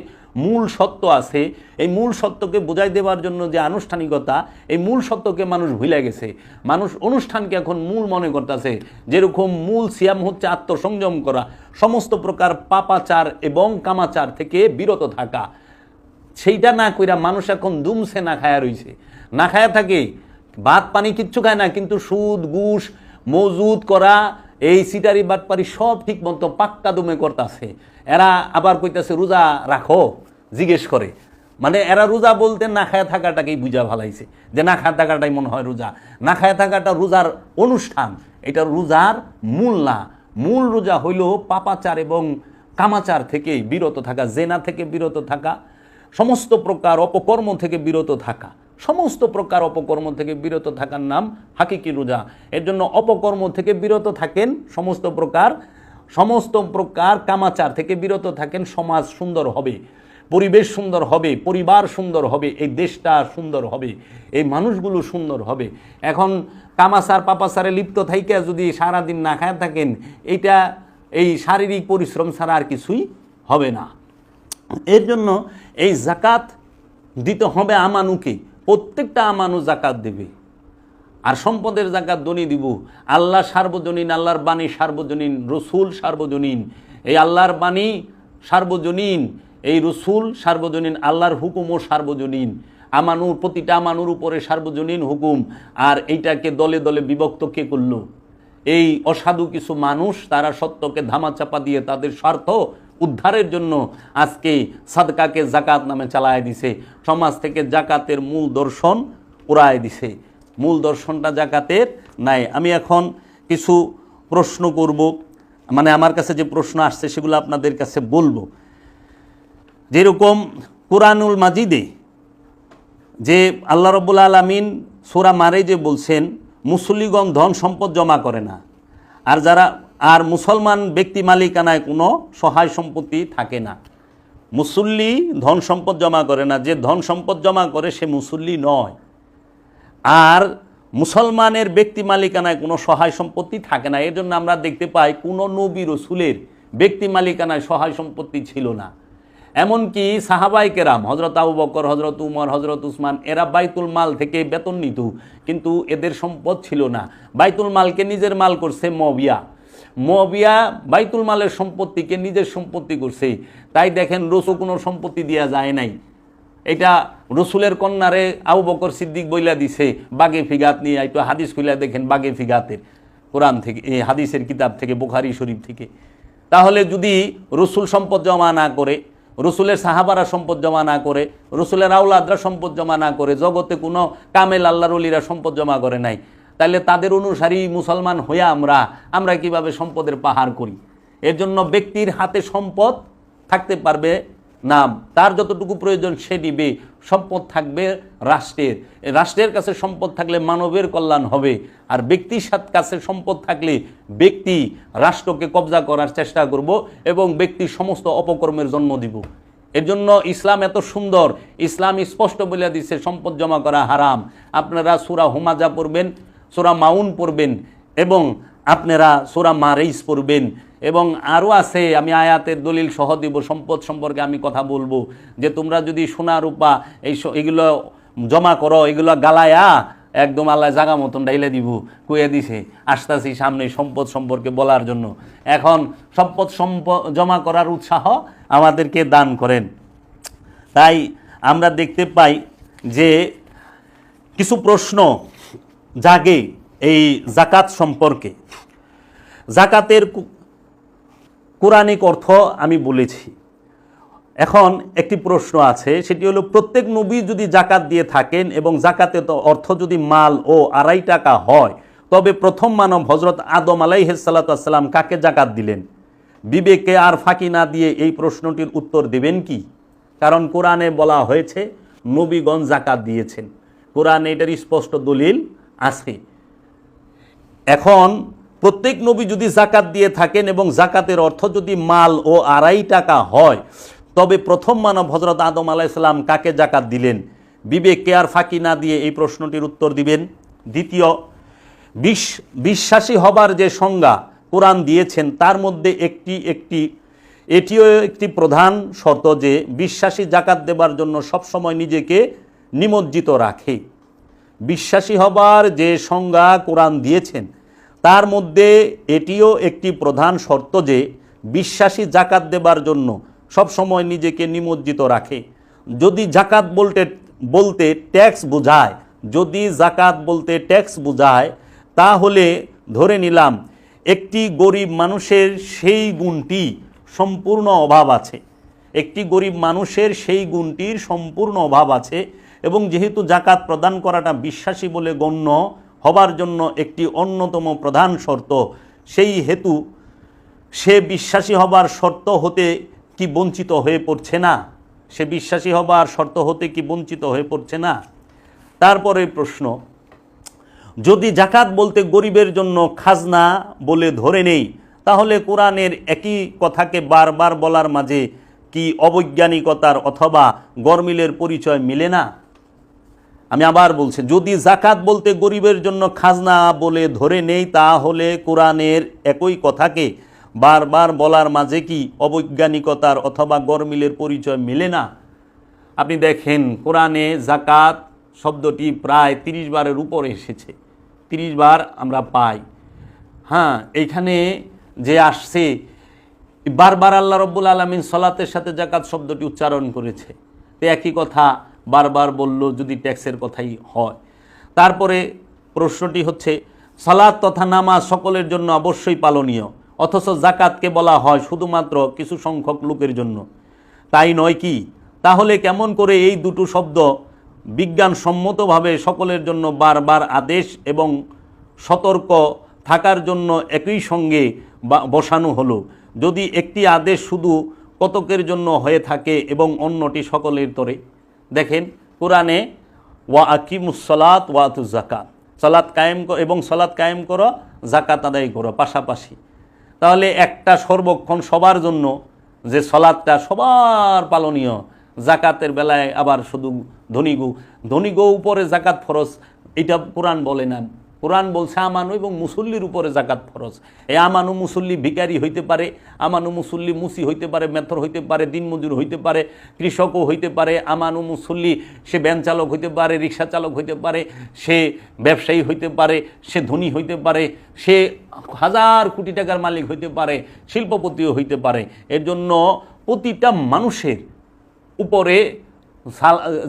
মূল সত্য আছে, এই মূল সত্যকে বোঝাই দেওয়ার জন্য যে আনুষ্ঠানিকতা, এই মূল সত্যকে মানুষ ভুলে গেছে। মানুষ অনুষ্ঠানকে এখন মূল মনে করতেছে। যেরকম মূল সিয়াম হচ্ছে আত্মসংযম করা, সমস্ত প্রকার পাপাচার এবং কামাচার থেকে বিরত থাকা, সেইটা না কইরা মানুষ এখন দুমছে না খায়া রইছে, না খায়া থাকে, ভাত পানি কিচ্ছু খায় না, কিন্তু সুদ, ঘুষ, মজুদ করা, এই সিটারি বাটপারি সব ঠিক মতো পাক্কা দমে করতেছে। এরা আবার কইতাছে রোজা রাখো, জিজ্ঞেস করে, মানে এরা রোজা বলতে না খায়া থাকাটাকেই বুঝা ভালাইছে, যে না খায়া থাকাটাই মনে হয় রোজা। না খায়া থাকাটা রোজার অনুষ্ঠান, এটা রোজার মূল না। মূল রোজা হইল পাপাচার এবং কামাচার থেকে বিরত থাকা, জেনা থেকে বিরত থাকা, সমস্ত প্রকার অপকর্ম থেকে বিরত থাকা, সমস্ত প্রকার অপকর্ম থেকে বিরত থাকার নাম হাকিকি রোজা। এর জন্য অপকর্ম থেকে বিরত থাকেন, সমস্ত প্রকার কামাচার থেকে বিরত থাকেন, সমাজ সুন্দর হবে, পরিবেশ সুন্দর হবে, পরিবার সুন্দর হবে, এই দেশটা সুন্দর হবে, এই মানুষগুলো সুন্দর হবে। এখন কামাচার পাপাচারে লিপ্ত থাইকে যদি সারাদিন না খায় থাকেন, এইটা এই শারীরিক পরিশ্রম ছাড়া আর কিছুই হবে না। এর জন্য এই জাকাত দিতে হবে আমানুকে, প্রত্যেকটা আমানু জাকাত দেবে। আর সম্পদের জাকাত ধনী দিব। আল্লাহ সার্বজনীন, আল্লাহর বাণী সার্বজনীন, রসুল সার্বজনীন। এই আল্লাহর বাণী সার্বজনীন, এই রসুল সার্বজনীন, আল্লাহর হুকুমও সার্বজনীন। আমানুর, প্রতিটা আমানুর উপরে সার্বজনীন হুকুম। আর এইটাকে দলে দলে বিভক্ত কে করলো? এই অসাধু কিছু মানুষ তারা সত্যকে ধামাচাপা দিয়ে তাদের স্বার্থ উদ্ধারের জন্য আজকে সাদকাকে জাকাত নামে চালায় দিছে। সমাজ থেকে জাকাতের মূল দর্শন উড়ায় দিছে, মূল দর্শনটা জাকাতের নাই। আমি এখন কিছু প্রশ্ন করব, মানে আমার কাছে যে প্রশ্ন আসছে সেগুলো আপনাদের কাছে বলবো। যেরকম কুরআনুল মাজিদে যে আল্লাহ রাব্বুল আলামিন সূরা মারিজে বলছেন মুসল্লিগণ ধন সম্পদ জমা করে না, আর মুসলমান ব্যক্তি মালিকানায় কোনো সহায় সম্পত্তি থাকে না। মুসল্লি ধন সম্পদ জমা করে না, যে ধন সম্পদ জমা করে সে মুসল্লি নয়। আর মুসলমানের ব্যক্তি মালিকানায় কোনো সহায় সম্পত্তি থাকে না। এর জন্য আমরা দেখতে পাই কোনো নবী রসুলের ব্যক্তি মালিকানায় সহায় সম্পত্তি ছিল না। এমনকি সাহাবায়ে কেরাম হযরত আবু বকর, হযরত উমর, হযরত উসমান এরা বাইতুল মাল থেকে বেতন নিত, কিন্তু এদের সম্পদ ছিল না। বাইতুল মালকে নিজের মাল করছে মুয়াবিয়া বাইতুল মালের সম্পত্তিকে নিজের সম্পত্তি করছে। তাই দেখেন রসুল কোনো সম্পত্তি দেওয়া যায় নাই। এটা রসুলের কন্যারে আবু বকর সিদ্দিক বইলা দিছে বাগে ফিগাত নিয়ে। একটু হাদিস খুলে দেখেন বাগে ফিগাতের, কোরআন থেকে, এই হাদিসের কিতাব থেকে, বুখারী শরীফ থেকে। তাহলে যদি রসুল সম্পদ জমা না করে, রসুলের সাহাবারা সম্পদ জমা না করে, রসুলের আউলাদরা সম্পদ জমা না করে, জগতে কোনো কামেল আল্লাহর ওলিরা সম্পদ জমা করে নাই, তাহলে তাদের অনুসারী মুসলমান হইয়া আমরা কিভাবে সম্পদের পাহাড় করি? এর জন্য ব্যক্তির হাতে সম্পদ থাকতে পারবে না, তার যতটুকু প্রয়োজন সে দিবে। সম্পদ থাকবে রাষ্ট্রের কাছে সম্পদ থাকলে মানবের কল্যাণ হবে। আর ব্যক্তির কাছে সম্পদ থাকলে ব্যক্তি রাষ্ট্রকে কবজা করার চেষ্টা করব এবং ব্যক্তির সমস্ত অপকর্মের জন্ম দিব। এর জন্য ইসলাম এত সুন্দর, ইসলাম স্পষ্ট বলে দিচ্ছে সম্পদ জমা করা হারাম। আপনারা সূরা হুমাজা পড়বেন, সূরা মাউন পড়বেন এবং আপনারা সূরা মারিজ পড়বেন। এবং আরও আছে, আমি আয়াতের দলিল সহ দিব। সম্পদ সম্পর্কে আমি কথা বলবো যে তোমরা যদি সোনা রূপা এগুলো জমা করো, এগুলো গালায়া একদম আল্লাহ জাগা মতন ডাইলে দিব, কুয়ে দিছে। আসতেছি সামনে সম্পদ সম্পর্কে বলার জন্য। এখন সম্পদ জমা করার উৎসাহ আমাদেরকে দান করেন। তাই আমরা দেখতে পাই যে কিছু প্রশ্ন জাগে এই জাকাত সম্পর্কে। জাকাতের কোরআনিক অর্থ আমি বলেছি। এখন একটি প্রশ্ন আছে, সেটি হলো প্রত্যেক নবী যদি জাকাত দিয়ে থাকেন এবং জাকাতের অর্থ যদি মাল ও 2.5 টাকা হয়, তবে প্রথম মানব হযরত আদম আলাইহিস সালাতু ওয়াস সালাম কাকে জাকাত দিলেন? বিবেকে আর ফাঁকি না দিয়ে এই প্রশ্নটির উত্তর দেবেন কি? কারণ কোরআনে বলা হয়েছে নবীগণ জাকাত দিয়েছেন, কোরআনে এটার স্পষ্ট দলিল আছে। এখন প্রত্যেক নবী যদি জাকাত দিয়ে থাকেন এবং জাকাতের অর্থ যদি মাল ও 2.5 টাকা হয়, তবে প্রথম মানব হযরত আদম আলাইহিস সালাম কাকে জাকাত দিলেন? বিবেককে আর ফাঁকি না দিয়ে এই প্রশ্নটির উত্তর দিবেন। দ্বিতীয়, বিশ্বাসী হবার যে সংজ্ঞা কোরআন দিয়েছেন তার মধ্যে এটিও একটি প্রধান শর্ত যে বিশ্বাসী জাকাত দেবার জন্য সবসময় নিজেকে নিমজ্জিত রাখে। বিশ্বাসী হবার যে সংজ্ঞা কোরআন দিয়েছেন তার মধ্যে এটিও একটি প্রধান শর্ত যে বিশ্বাসী জাকাত দেবার জন্য সবসময় নিজেকে নিমজ্জিত রাখে। যদি জাকাত বলতে ট্যাক্স বোঝায়, তাহলে ধরে নিলাম একটি গরিব মানুষের সেই গুণটি সম্পূর্ণ অভাব আছে, সম্পূর্ণ অভাব আছে। এবং যেহেতু জাকাত প্রদান করাটা বিশ্বাসী বলে গণ্য হবার জন্য একটি অন্যতম প্রধান শর্ত, সেই হেতু সে বিশ্বাসী হবার শর্ত হতে কি বঞ্চিত হয়ে পড়ছে না? তারপরে প্রশ্ন, যদি জাকাত বলতে গরিবের জন্য খাজনা বলে ধরে নেই, তাহলে কোরআনের একই কথাকে বারবার বলার মাঝে কি অবৈজ্ঞানিকতার অথবা গরমিলের পরিচয় মিলে না? আমি আবার বলছি, যদি জাকাত বলতে গরিবের জন্য খাজনা বলে ধরে নেই, তাহলে কোরআনের একই কথাকে বারবার বলার মাঝে কি অবৈজ্ঞানিকতার অথবা গরমিলের পরিচয় মিলে না? আপনি দেখেন কোরআনে জাকাত শব্দটি প্রায় 30 বারের উপরে এসেছে, 30 বার আমরা পাই। হ্যাঁ, এইখানে যে আসছে বারবার আল্লাহ রব্বুল আলামিন সালাতের সাথে জাকাত শব্দটি উচ্চারণ করেছে, তো একই কথা বারবার বলল যদি ট্যাক্সের কথাই হয়। তারপরে প্রশ্নটি হচ্ছে, সালাত তথা নামাজ সকলের জন্য অবশ্যই পালনীয়, অথচ জাকাতকে বলা হয় শুধুমাত্র কিছু সংখ্যক লোকের জন্য। তাই নয় কি? তাহলে কেমন করে এই দুটো শব্দ বিজ্ঞানসম্মতভাবে সকলের জন্য বারবার আদেশ এবং সতর্ক থাকার জন্য একই সঙ্গে বসানো হলো? যদি একটি আদেশ শুধু কতকের জন্য হয়ে থাকে এবং অন্যটি সকলের তরে। দেখেন কোরআনে ওয়া আকিমুসসালাত ওয়া আতুজ যাকাত, সালাত কায়েম এবং সালাত কায়েম করো, যাকাত আদায় করো পাশাপাশি। তাহলে একটা সর্বক্ষণ সবার জন্য যে সালাতটা সবার পালনীয়, যাকাতের বেলায় আবার শুধু ধনীগো উপরে যাকাত ফরজ, এটা কোরআন বলে না। কোরআন বলছে আমানু এবং মুসল্লির উপরে যাকাত ফরজ। এই আমানু মুসল্লি ভিখারি হইতে পারে, আমানু মুসল্লি মুসি হইতে পারে, মেথর হইতে পারে, দিনমজুর হইতে পারে, কৃষকও হইতে পারে। আমানু মুসল্লি সে ভ্যান চালক হইতে পারে, রিক্সা চালক হইতে পারে, সে ব্যবসায়ী হইতে পারে, সে ধনী হইতে পারে, সে হাজার কোটি টাকার মালিক হইতে পারে, শিল্পপতিও হইতে পারে। এর জন্য প্রতিটা মানুষের উপরে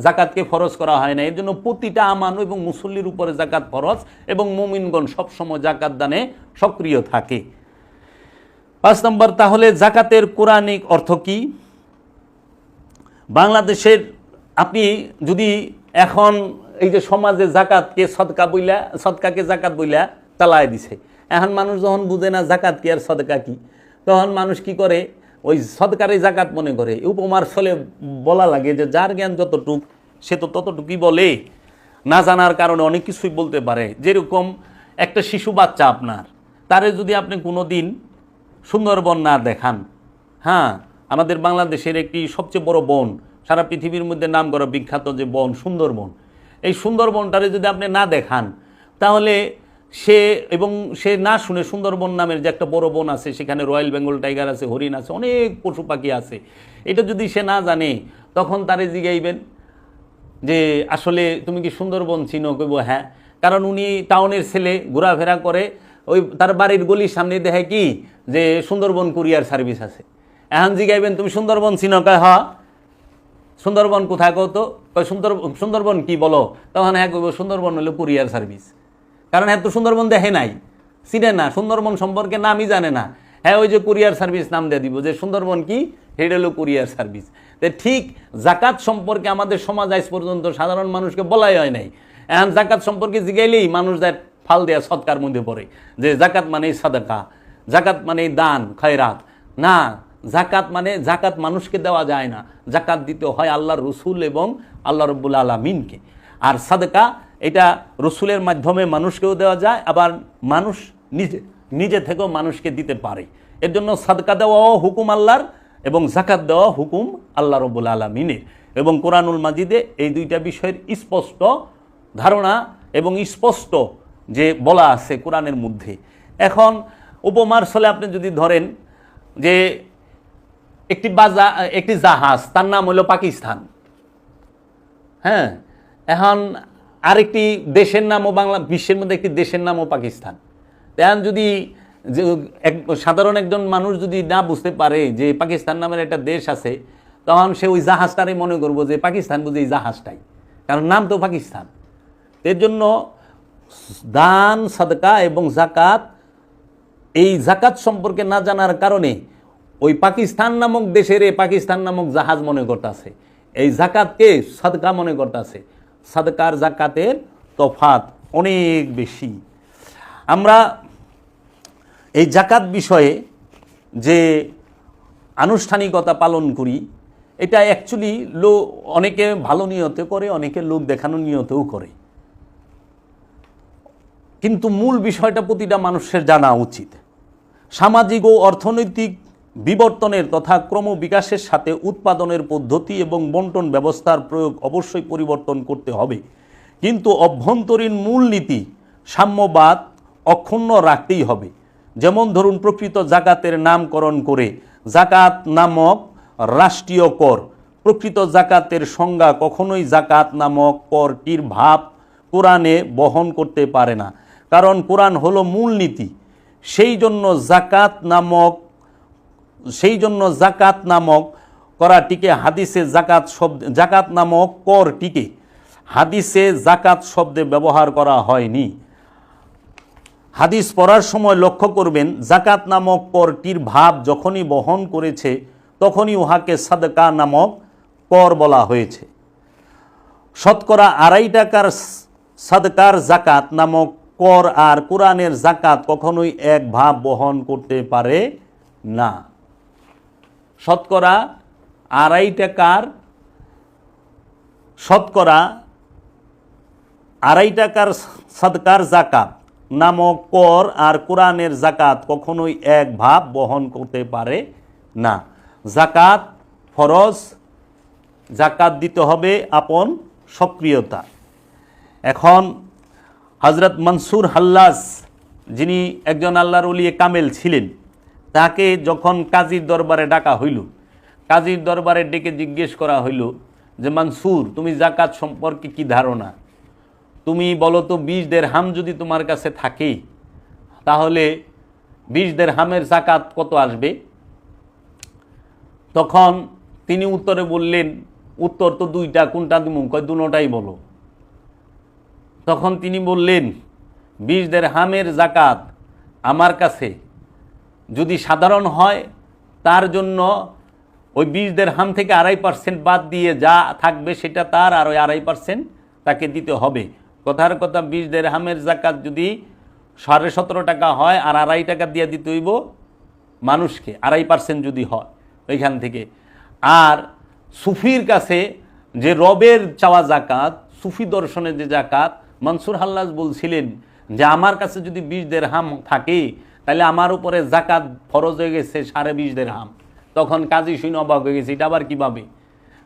যাকাতকে ফরজ করা হয় না। এর জন্য প্রতিটা আমানু এবং মুসল্লির উপরে যাকাত ফরজ এবং মুমিনগণ সবসময় যাকাত দানে সক্রিয় থাকে। 5 নম্বর, তাহলে যাকাতের কোরআনিক অর্থ কি? বাংলাদেশের আপনি যদি এখন এই যে সমাজে জাকাতকে সদকাকে জাকাত বইলা চালায় দিছে, এখন মানুষ যখন বুঝে না জাকাত কি আর সদকা কি, তখন মানুষ কি করে ওই সদকারে জাকাত মনে করে। উপমার ফলে বলা লাগে যে যার জ্ঞান যতটুক সে তো ততটুকুই বলে, না জানার কারণে অনেক কিছুই বলতে পারে। যেরকম একটা শিশু বাচ্চা আপনার, তারে যদি আপনি কোনো দিন সুন্দরবন না দেখান, হ্যাঁ আমাদের বাংলাদেশের একটি সবচেয়ে বড় বন, সারা পৃথিবীর মধ্যে নাম করা বিখ্যাত যে বন সুন্দরবন, এই সুন্দরবনটারে যদি আপনি না দেখান, তাহলে সে না শুনে সুন্দরবন নামের যে একটা বড় বন আছে, সেখানে রয়্যাল বেঙ্গল টাইগার আছে, হরিণ আছে, অনেক পশু পাখি আছে, এটা যদি সে না জানে, তখন তারে জিগাইবেন যে আসলে তুমি কি সুন্দরবন চিনো? কইব হ্যাঁ, কারণ উনি টাউনের ছেলে, ঘোরাফেরা করে, ওই তার বাড়ির গলির সামনে দেখে কি যে সুন্দরবন কুরিয়ার সার্ভিস আছে। এখন জিগাইবেন তুমি সুন্দরবন চিনো? কয় হ্যাঁ। সুন্দরবন কোথায় কত? কয় সুন্দরবন কি বলো? তখন হ্যাঁ কইব সুন্দরবন হলো কুরিয়ার সার্ভিস। কারণ এত সুন্দরবন দেখে নাই, চিনে না, সুন্দরবন সম্পর্কে নামই জানে না। হ্যাঁ ওই যে কুরিয়ার সার্ভিস নাম দিয়ে দিব যে সুন্দরবন কি, হেড হলো কুরিয়ার সার্ভিস। ঠিক জাকাত সম্পর্কে আমাদের সমাজ আজ পর্যন্ত সাধারণ মানুষকে বলাই হয় নাই। এখন জাকাত সম্পর্কে জিগাইলেই মানুষ যায় ফাল দেয়া সৎকার মধ্যে পড়ে যে জাকাত মানে সাদাকা, জাকাত মানে দান খয়রাত। না, জাকাত মানুষকে দেওয়া যায় না, জাকাত দিতে হয় আল্লাহর রসুল এবং আল্লাহ রব্বুল আলামিনকে। আর সাদকা এটা রসুলের মাধ্যমে মানুষকেও দেওয়া যায়, আবার মানুষ নিজে থেকেও মানুষকে দিতে পারে। এর জন্য সাদকা দেওয়াও হুকুম আল্লাহর এবং জাকাত দেওয়া হুকুম আল্লাহ রব্বুল আলামিনের। এবং কোরআনুল মাজিদে এই দুইটা বিষয়ের স্পষ্ট ধারণা এবং স্পষ্ট যে বলা আছে কোরআনের মধ্যে। এখন উপমার ছলে আপনি যদি ধরেন যে একটি জাহাজ, তার নাম হলো পাকিস্তান, হ্যাঁ, এখন আরেকটি দেশের নামও বিশ্বের মধ্যে একটি দেশের নামও পাকিস্তান। এখন যদি সাধারণ একজন মানুষ যদি না বুঝতে পারে যে পাকিস্তান নামের একটা দেশ আছে, তখন সে ওই জাহাজটারই মনে করবো যে পাকিস্তান বুঝে এই জাহাজটাই, কারণ নাম তো পাকিস্তান। এর জন্য দান, সাদকা এবং জাকাত, এই জাকাত সম্পর্কে না জানার কারণে ওই পাকিস্তান নামক দেশের পাকিস্তান নামক জাহাজ মনে করতেছে, এই জাকাতকে সাদকা মনে করতেছে। সাদকার জাকাতের তফাৎ অনেক বেশি। আমরা এই জাকাত বিষয়ে যে আনুষ্ঠানিকতা পালন করি, এটা অ্যাকচুয়ালি অনেকে ভালো নিয়তে করে, অনেকে লোক দেখানোর নিয়তেও করে, কিন্তু মূল বিষয়টা প্রতিটা মানুষের জানা উচিত। সামাজিক ও অর্থনৈতিক বিবর্তনের তথা ক্রমবিকাশের সাথে উৎপাদনের পদ্ধতি এবং বন্টন ব্যবস্থার প্রয়োগ অবশ্যই পরিবর্তন করতে হবে, কিন্তু অভ্যন্তরীণ মূলনীতি সাম্যবাদ অক্ষুণ্ণ রাখতেই হবে। যেমন ধরুন, প্রকৃত জাকাতের নামকরণ করে জাকাত নামক রাষ্ট্রীয় কর। প্রকৃত জাকাতের সংজ্ঞা কখনোই জাকাত নামক করটির ভাব কোরআনে বহন করতে পারে না, কারণ কোরআন হলো মূলনীতি। সেই জন্য জাকাত নামক করাটিকে হাদিসে জাকাত নামক করটিকে হাদিসে জাকাত শব্দে ব্যবহার করা হয়নি। হাদিস পড়ার সময় লক্ষ্য করবেন, জাকাত নামক করটির ভাব যখনই বহন করেছে তখনই উহাকে সাদকা নামক কর বলা হয়েছে। শতকরা 2.5 টাকার সাদকার জাকাত নামক কর আর কোরআনের জাকাত কখনোই এক ভাব বহন করতে পারে না। শতকরা 2.5 টাকার সাদকার জাকাত নামক কর আর কোরআনের জাকাত কখনোই এক ভাব বহন করতে পারে না। জাকাত ফরজ, জাকাত দিতে হবে আপন সক্রিয়তা। এখন হযরত মনসুর হাল্লাজ, যিনি একজন আল্লাহর ওলিয়ে কামেল ছিলেন, তাকে যখন কাজীর দরবারে ডাকা হইল, কাজীর দরবারে ডেকে জিজ্ঞেস করা হইল যে মনসুর, তুমি জাকাত সম্পর্কে কি ধারণা? তুমি বলো তো 20 দিরহাম যদি তোমার কাছে থাকে তাহলে 20 দিরহামের জাকাত কত আসবে? তখন তিনি উত্তরে বললেন, উত্তর তো 2টা, কোনটা দিমু? কয় দুটোটাই বলো। তখন তিনি বললেন, 20 দিরহামের জাকাত আমার কাছে যদি সাধারণ হয় তার জন্য ওই 20 দিরহাম থেকে 2.5% বাদ দিয়ে যা থাকবে সেটা তার, আর ওই 2.5% তাকে দিতে হবে। কথার কথা 20 দিরহামের জাকাত যদি 17.5 টাকা হয় আর 2.5 টাকা দিয়ে দিতে হইব মানুষকে, 2.5% যদি হয় ওইখান থেকে। আর সুফির কাছে যে রবের চাওয়া জাকাত, সুফি দর্শনের যে জাকাত, মনসুর হাল্লাজ বলছিলেন যে আমার কাছে যদি 20 দিরহাম থাকে তাহলে আমার উপরে জাকাত ফরজ হয়ে গেছে 20.5 দিরহাম। তখন কাজী শুনে অবাক হয়ে গেছে, এটা আবার কীভাবে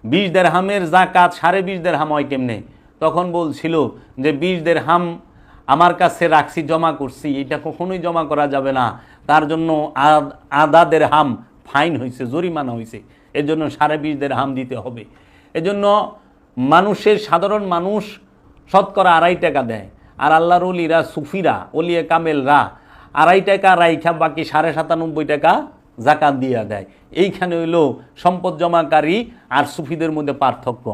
20 দিরহামের জাকাত 20.5 দিরহাম হয় কেমনে? তখন বলছিল যে 20 দিরহাম আমার কাছে রাখছি, জমা করছি, এটা কখনোই জমা করা যাবে না, তার জন্য আধা দিরহাম ফাইন হয়েছে, জরিমানা হয়েছে, এর জন্য 20.5 দিরহাম দিতে হবে। এজন্য মানুষের, সাধারণ মানুষ শতকরা 2.5 টাকা দেয়, আর আল্লাহর ওলিরা, সুফিরা, ওলিয়ে কামেলরা 2.5 টাকা রাইখা বাকি 97.5 টাকা জাকাত দিয়ে দেয়। এইখানে হইল সম্পদ জমাকারী আর সুফিদের মধ্যে পার্থক্য।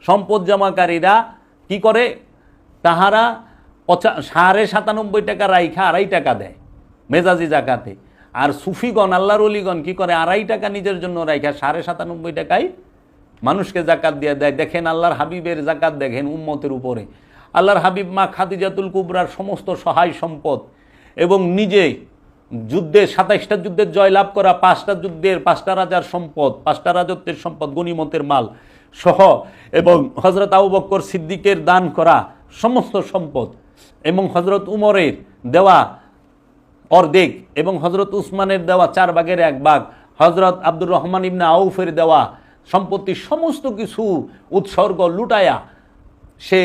সম্পদ জমাকারীরা কি করে? তাহারা 97.5 টাকা রাইখা 2.5 টাকা দেয় মেজাজি জাকাতে, আর সুফিগণ, আল্লাহর ওলিগণ কি করে? 2.5 টাকা নিজের জন্য রাইখা 97.5 টাকায় মানুষকে জাকাত দিয়ে দেয়। দেখেন আল্লাহর হাবিবের জাকাত, দেখেন উম্মতের উপরে। আল্লাহর হাবিব মা খাদিজাতুল কুবরার সমস্ত সহায় সম্পদ এবং নিজে যুদ্ধে 27টা যুদ্ধের জয়লাভ করা, 5টা যুদ্ধের 5টা রাজার সম্পদ, 5টা রাজত্বের সম্পদ, গনিমতের মাল সহ, এবং হযরত আবু বকর সিদ্দিকের দান করা সমস্ত সম্পদ, এবং হযরত উমরের দেওয়া অর্ধেক, এবং হযরত উসমানের দেওয়া 4 ভাগের 1 ভাগ, হযরত আব্দুর রহমান ইবনে আউফের দেওয়া সম্পত্তি, সমস্ত কিছু উৎসর্গ লুটায়া সে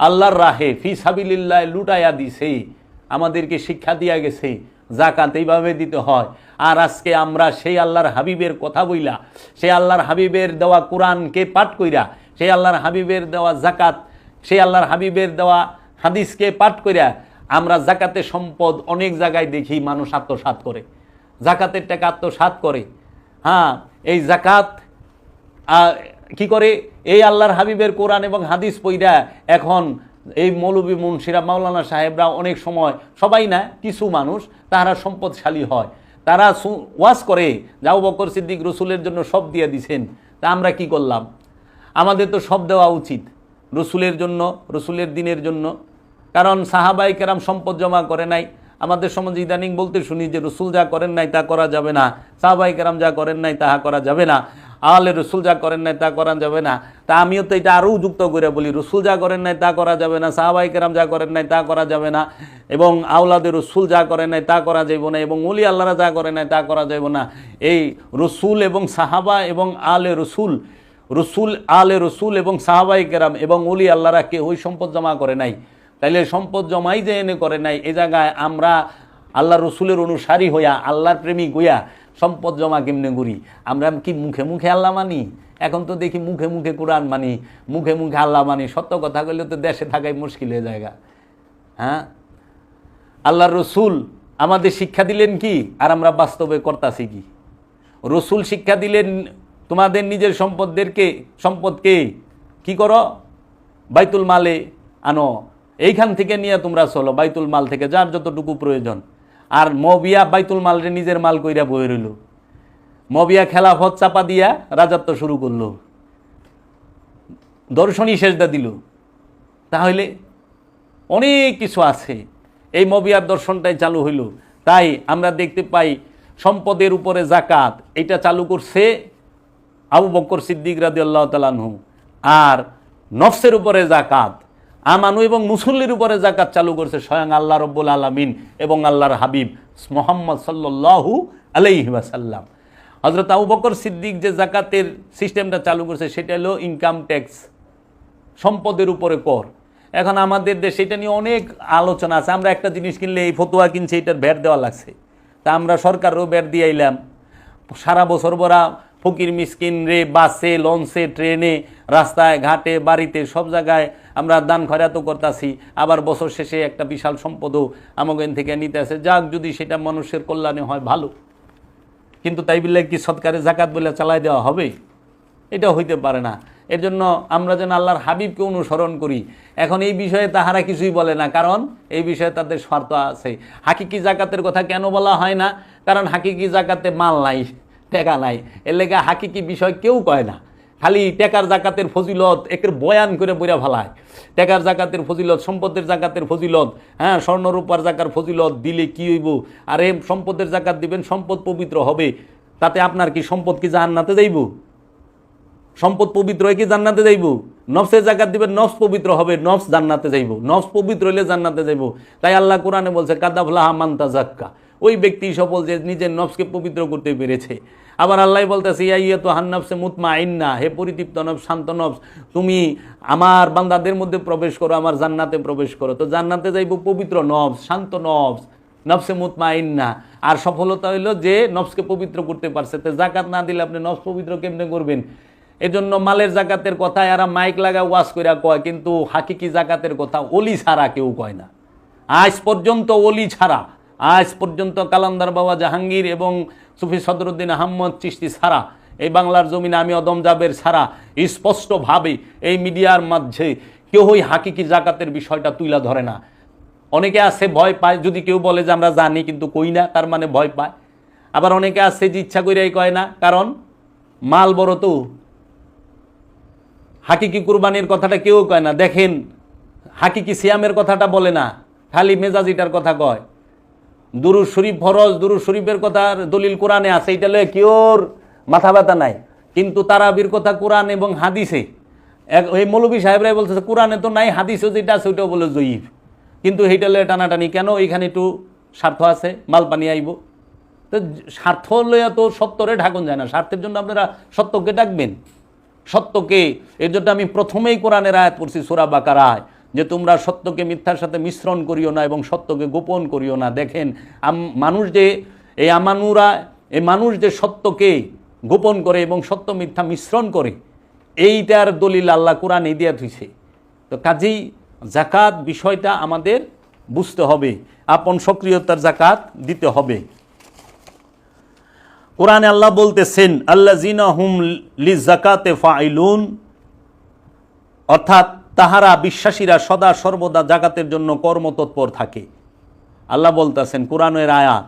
আল্লাহর রাহে ফি সাবিলিল্লাহ লুটায়া দিছে, আমাদেরকে শিক্ষা দিয়া গেছে জাকাত এইভাবে দিতে হয়। আর আজকে আমরা সেই আল্লাহর হাবিবের কথা বইলা, সেই আল্লাহর হাবিবের দেওয়া কোরআনকে পাঠ কইরা, সেই আল্লাহর হাবিবের দেওয়া জাকাত, সেই আল্লাহর হাবিবের দেওয়া হাদিসকে পাঠ কইরা আমরা জাকাতের সম্পদ অনেক জায়গায় দেখি মানুষ আত্মসাৎ করে, জাকাতের টাকা আত্মসাৎ করে। হ্যাঁ, এই জাকাত কি করে? এই আল্লাহর হাবিবের কোরআন এবং হাদিস পইরা এখন এই মৌলবী মুন্সিরা, মাওলানা সাহেবরা অনেক সময়, সবাই না, কিছু মানুষ তারা সম্পদশালী হয়, তারা ওয়াজ করে যে আবু বকর সিদ্দিক রসুলের জন্য সব দিয়ে দিছেন। তা আমরা কি করলাম? আমাদের তো সব দেওয়া উচিত রসুলের জন্য, রসুলের দিনের জন্য। কারণ সাহাবাই কেরাম সম্পদ জমা করে নাই। আমাদের সমাজে ইদানিং বলতে শুনি যে রসুল যা করেন নাই তা করা যাবে না, সাহাবাই কেরাম যা করেন নাই তাহা করা যাবে না, আলে রসুল যা করেন নাই তা করা যাবে না। তা আমিও তো এটা আরও যুক্ত করে বলি, রসুল যা করেন নাই তা করা যাবে না, সাহাবাই কেরাম যা করেন নাই তা করা যাবে না, এবং আওলাদের রসুল যা করেন নাই তা করা যাইব না, এবং ওলি আল্লাহরা যা করেন নাই তা করা যাইব না। এই রসুল এবং সাহাবা এবং আলে রসুল, রসুল আলে রসুল এবং সাহাবাই কেরাম এবং ওলি আল্লাহরা কে ওই সম্পদ জমা করে নাই। তাইলে সম্পদ জমাই যে এনে করে নাই, এ জায়গায় আমরা আল্লাহ রসুলের অনুসারী হইয়া, আল্লাহর প্রেমিক হইয়া সম্পদ জমা কেমনে করি? আমরা কি মুখে মুখে আল্লাহ মানি? এখন তো দেখি মুখে মুখে কোরআন মানি, মুখে মুখে আল্লাহ মানি। সত্য কথা কইলে তো দেশে থাকাই মুশকিল হয়ে যায়। হ্যাঁ, আল্লাহর রসুল আমাদের শিক্ষা দিলেন কি, আর আমরা বাস্তবে করতাছি কি? রসুল শিক্ষা দিলেন তোমাদের নিজের সম্পদকে কি করো? বাইতুল মালে আনো, এইখান থেকে নিয়ে তোমরা চলো, বাইতুল মাল থেকে যার যতটুকু প্রয়োজন। আর মবিয়া বাইতুল মালরে নিজের মাল কইরা বয়ে রইল। মবিয়া খেলাফত চাপা দিয়া রাজত্ব শুরু করলো, দর্শনী সেজদা দিল। তাহলে অনেক কিছু আছে, এই মবিয়ার দর্শনটাই চালু হইল। তাই আমরা দেখতে পাই সম্পদের উপরে জাকাত এটা চালু করছে আবু বকর সিদ্দিক রাদিয়াল্লাহু তাআলা আনহু। আর নফসের উপরে জাকাত, আমানু এবং মুসল্লির উপরে জাকাত চালু করছে স্বয়ং আল্লাহ রব্বুল আলামিন এবং আল্লাহর হাবিব মুহাম্মদ সাল্লাল্লাহু আলাইহি ওয়াসাল্লাম। হযরত আবু বকর সিদ্দিক যে জাকাতের সিস্টেমটা চালু করছে সেটা হলো ইনকাম ট্যাক্স, সম্পদের উপরে কর। এখন আমাদের দেশে এটা নিয়ে অনেক আলোচনা আছে। আমরা একটা জিনিস কিনলে এই ফতোয়া কিনছে, এটার ভ্যাট দেওয়া লাগছে। তা আমরা সরকারও ভ্যাট দিয়ে আইলাম। সারা বছর ভরা ফকির মিসকিন রে বাসে, লঞ্চে, ট্রেনে, রাস্তায় ঘাটে, বাড়িতে সব জায়গায় আমরা দান খয়রাত করতেছি। আবার বছর শেষে একটা বিশাল সম্পদও আমাদের থেকে নিতে আসে। যাক, যদি সেটা মানুষের কল্যাণে হয় ভালো, কিন্তু তাই বললে কি সৎকারে জাকাত বলে চালাই দেওয়া হবে? এটা হইতে পারে না। এর জন্য আমরা যেন আল্লাহর হাবিবকে অনুসরণ করি। এখন এই বিষয়ে তাহারা কিছুই বলে না, কারণ এই বিষয়ে তাদের স্বার্থ আছে। হাকিকি জাকাতের কথা কেন বলা হয় না? কারণ হাকিকি জাকাতে মাল নাই, টাকা নাই, এর লেগে হাকিকি বিষয় কেউ কয় না। খালি টাকার জাকাতের ফজিলত একের বয়ান করে বইরা ফেলায়। টাকার জাকাতের ফজিলত, সম্পদের জাকাতের ফজিলত, হ্যাঁ, স্বর্ণরূপার জাকার ফজিলত দিলে কি হইব? আরে সম্পদের জাকাত দিবেন, সম্পদ পবিত্র হবে। তাতে আপনার কি সম্পদ কি জান্নাতে যাইব? সম্পদ পবিত্র হয়ে কি জান্নাতে যাইব? নফসের জাকাত দিবেন, নফস পবিত্র হবে, নফস জান্নাতে যাইব। নফস পবিত্র হইলে জান্নাতে যাইব। তাই আল্লাহ কোরআনে বলছে কাদ আফলাহা মান তাযাক্কা, ওই ব্যক্তি সফল যে নিজের নফসকে পবিত্র করতে পেরেছে। আবার আল্লাহ বলতেছে ইয়া আইয়াতুহান নাফসে মুতমাইন্না, হে পরিতৃপ্ত নফস, শান্ত নফস, তুমি আমার বান্দাদের মধ্যে প্রবেশ করো, আমার জান্নাতে প্রবেশ করো। তো জান্নাতে যাইব পবিত্র নফস, শান্ত নফস, নফসে মুতমাইন্না। আর সফলতা হইলো যে নফসকে পবিত্র করতে পারছে। তো জাকাত না দিলে আপনি নফস পবিত্র কেমনে করবেন? এজন্য মালের জাকাতের কথা এরা মাইক লাগা ওয়াজ কইরা কয়, কিন্তু হাকিকি জাকাতের কথা ওলি ছাড়া কেউ কয় না। আজ পর্যন্ত ওলি ছাড়া, আজ পর্যন্ত কালান্দার বাবা জাহাঙ্গীর এবং সুফি সদরুদ্দিন আহমদ চিশতি ছাড়া, এই বাংলার জমিনে আমি অদম জাবের ছাড়া স্পষ্টভাবে এই মিডিয়ার মাঝে কেউই হাকিকি জাকাতের বিষয়টা তুইলা ধরে না। অনেকে আছে ভয় পায়, যদি কেউ বলে যে আমরা জানি কিন্তু কই না, তার মানে ভয় পায়। আবার অনেকে আছে যে ইচ্ছা কইরাই কয় না, কারণ মাল বড় তো। হাকিকি কুরবানির কথাটা কেউ কয় না। দেখেন, হাকিকি সিয়ামের কথাটা বলে না, খালি মেজাজিটার কথা কয়। দুরুদ শরীফ ফরজ, দুরুদ শরীফের কথার দলিল কোরআনে আছে, এটা লয়ে কেউর মাথা ব্যথা নাই। কিন্তু তারাবির কথা কোরআন এবং হাদিসে, এই মৌলভী সাহেবরাই বলতেছে কোরআনে তো নাই, হাদিসেও যেটা আছে ওইটাও বলে জয়ীফ। কিন্তু এইটা লয়ে টানাটানি কেন? এইখানে একটু স্বার্থ আছে, মাল পানি আইব। তো স্বার্থ লইয়া তো সত্যরে ঢাকুন যায় না। স্বার্থের জন্য আপনারা সত্যকে ডাকবেন, সত্যকে। এর জন্য আমি প্রথমেই কোরআনের আয়াত পড়ছি সূরা বাকারায়, যে তোমরা সত্যকে মিথ্যার সাথে মিশ্রণ করিও না এবং সত্যকে গোপন করিও না। দেখেন, মানুষ যে এই আমানুরা, এই মানুষ যে সত্যকে গোপন করে এবং সত্য মিথ্যা মিশ্রণ করে, এইটার দলিল আল্লাহ কোরআনে দিয়া থুইছে। তো কাজেই জাকাত বিষয়টা আমাদের বুঝতে হবে, আপন সক্রিয়তার জাকাত দিতে হবে। কোরআনে আল্লাহ বলতেছেন আল্লাযিনা হুম লিযাকাতে ফাইলুন, অর্থাৎ তাহারা বিশ্বাসীরা সদা সর্বদা জাকাতের জন্য কর্মতৎপর থাকে। আল্লাহ বলতেছেন কোরআনের আয়াত,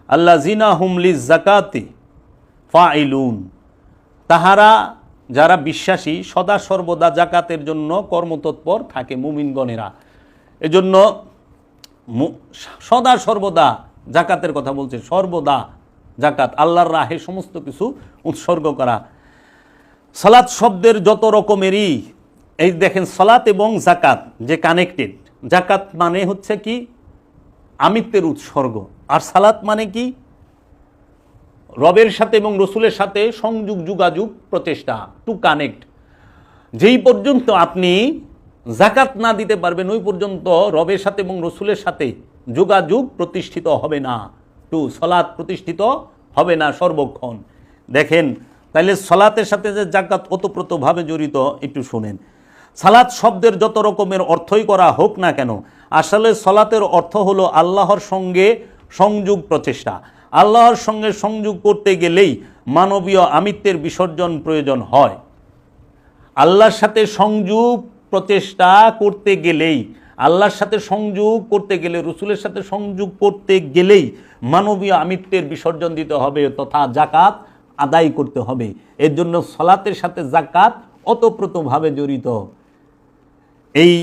আল্লাযিনা হুম লিযাকাতে ফাইলুন, তাহারা যারা বিশ্বাসী সদা সর্বদা জাকাতের জন্য কর্মতৎপর থাকে, মুমিনগণেরা। এজন্য সদা সর্বদা জাকাতের কথা বলছে, সর্বদা জাকাত, আল্লাহর রাহে সমস্ত কিছু উৎসর্গ করা। সালাত শব্দের যত রকমেরই, এই দেখেন সালাত এবং জাকাত যে কানেক্টেড। জাকাত মানে হচ্ছে কি আমিত্বের উৎসর্গ, আর সালাত মানে কি রবের সাথে এবং রসুলের সাথে সংযোগ, যোগাযোগ, প্রচেষ্টা, টু কানেক্ট। যেই পর্যন্ত আপনি জাকাত না দিতে পারবেন ওই পর্যন্ত রবের সাথে এবং রসুলের সাথে যোগাযোগ প্রতিষ্ঠিত হবে না, টু সালাত প্রতিষ্ঠিত হবে না সর্বক্ষণ। দেখেন, তাইলে সালাতের সাথে যে জাকাত ওতপ্রোতভাবে জড়িত, একটু শুনেন। সালাত শব্দের যত রকমের অর্থই করা হোক না কেন, আসলে সালাতের অর্থ হলো আল্লাহর সঙ্গে সংযোগ, প্রচেষ্টা। আল্লাহর সঙ্গে সংযোগ করতে গেলেই মানবীয় আমিত্বের বিসর্জন প্রয়োজন হয়। আল্লাহর সাথে সংযোগ প্রচেষ্টা করতে গেলেই আল্লাহর সাথে সংযোগ করতে গেলে, রসুলের সাথে সংযোগ করতে গেলেই মানবীয় আমিত্বের বিসর্জন দিতে হবে তথা জাকাত আদায় করতে হবে। এর জন্য সালাতের সাথে জাকাত ওতপ্রোতভাবে জড়িত। এই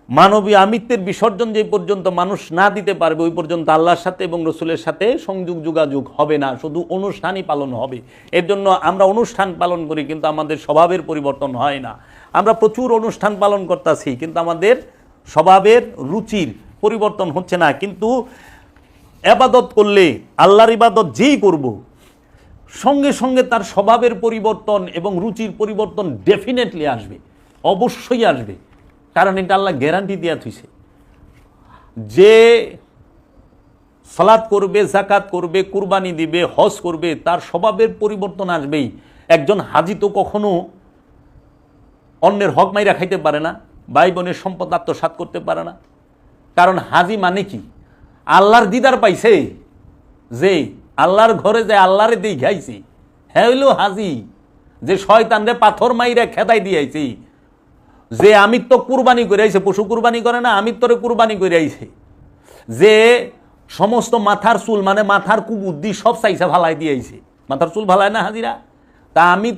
মানবীয় আমিত্বের বিসর্জন যে পর্যন্ত মানুষ না দিতে পারবে ওই পর্যন্ত আল্লাহর সাথে এবং রসুলের সাথে সংযোগ যোগাযোগ হবে না, শুধু অনুষ্ঠানই পালন হবে। এর জন্য আমরা অনুষ্ঠান পালন করি কিন্তু আমাদের স্বভাবের পরিবর্তন হয় না। আমরা প্রচুর অনুষ্ঠান পালন করতেছি কিন্তু আমাদের স্বভাবের রুচির পরিবর্তন হচ্ছে না। কিন্তু ইবাদত করলে, আল্লাহর ইবাদত যেই করব সঙ্গে সঙ্গে তার স্বভাবের পরিবর্তন এবং রুচির পরিবর্তন ডেফিনেটলি আসবে, অবশ্যই আসবে। কারণ এটা আল্লাহ গ্যারান্টি দিয়া থুইছে। যে সালাত করবে, যাকাত করবে, কুরবানি দিবে, হজ করবে, তার স্বভাবের পরিবর্তন আসবেই। একজন হাজি তো কখনো অন্যের হক মাইরা খাইতে পারে না, ভাই বোনের সম্পদ আত্মসাৎ করতে পারে না। কারণ হাজি মানে কি? আল্লাহর দিদার পাইছে, যে আল্লাহর ঘরে যে আল্লাহরে দিয়ে খাইছে, হ্যাঁ হইল হাজি। যে শয়তানরে পাথর মাইরা খেদাই দিয়েছি, যে আমিত্ব কুরবানি করে আইছে, পশু কুরবানি করে না, আমিত্বরে কুরবানি করে আইছে। যে সমস্ত মাথার চুল মানে মাথার কুবুদ্ধি সব চাইছে ভালাই দিয়েছে, মাথার চুল ভালায় না হাজিরা। তা আমি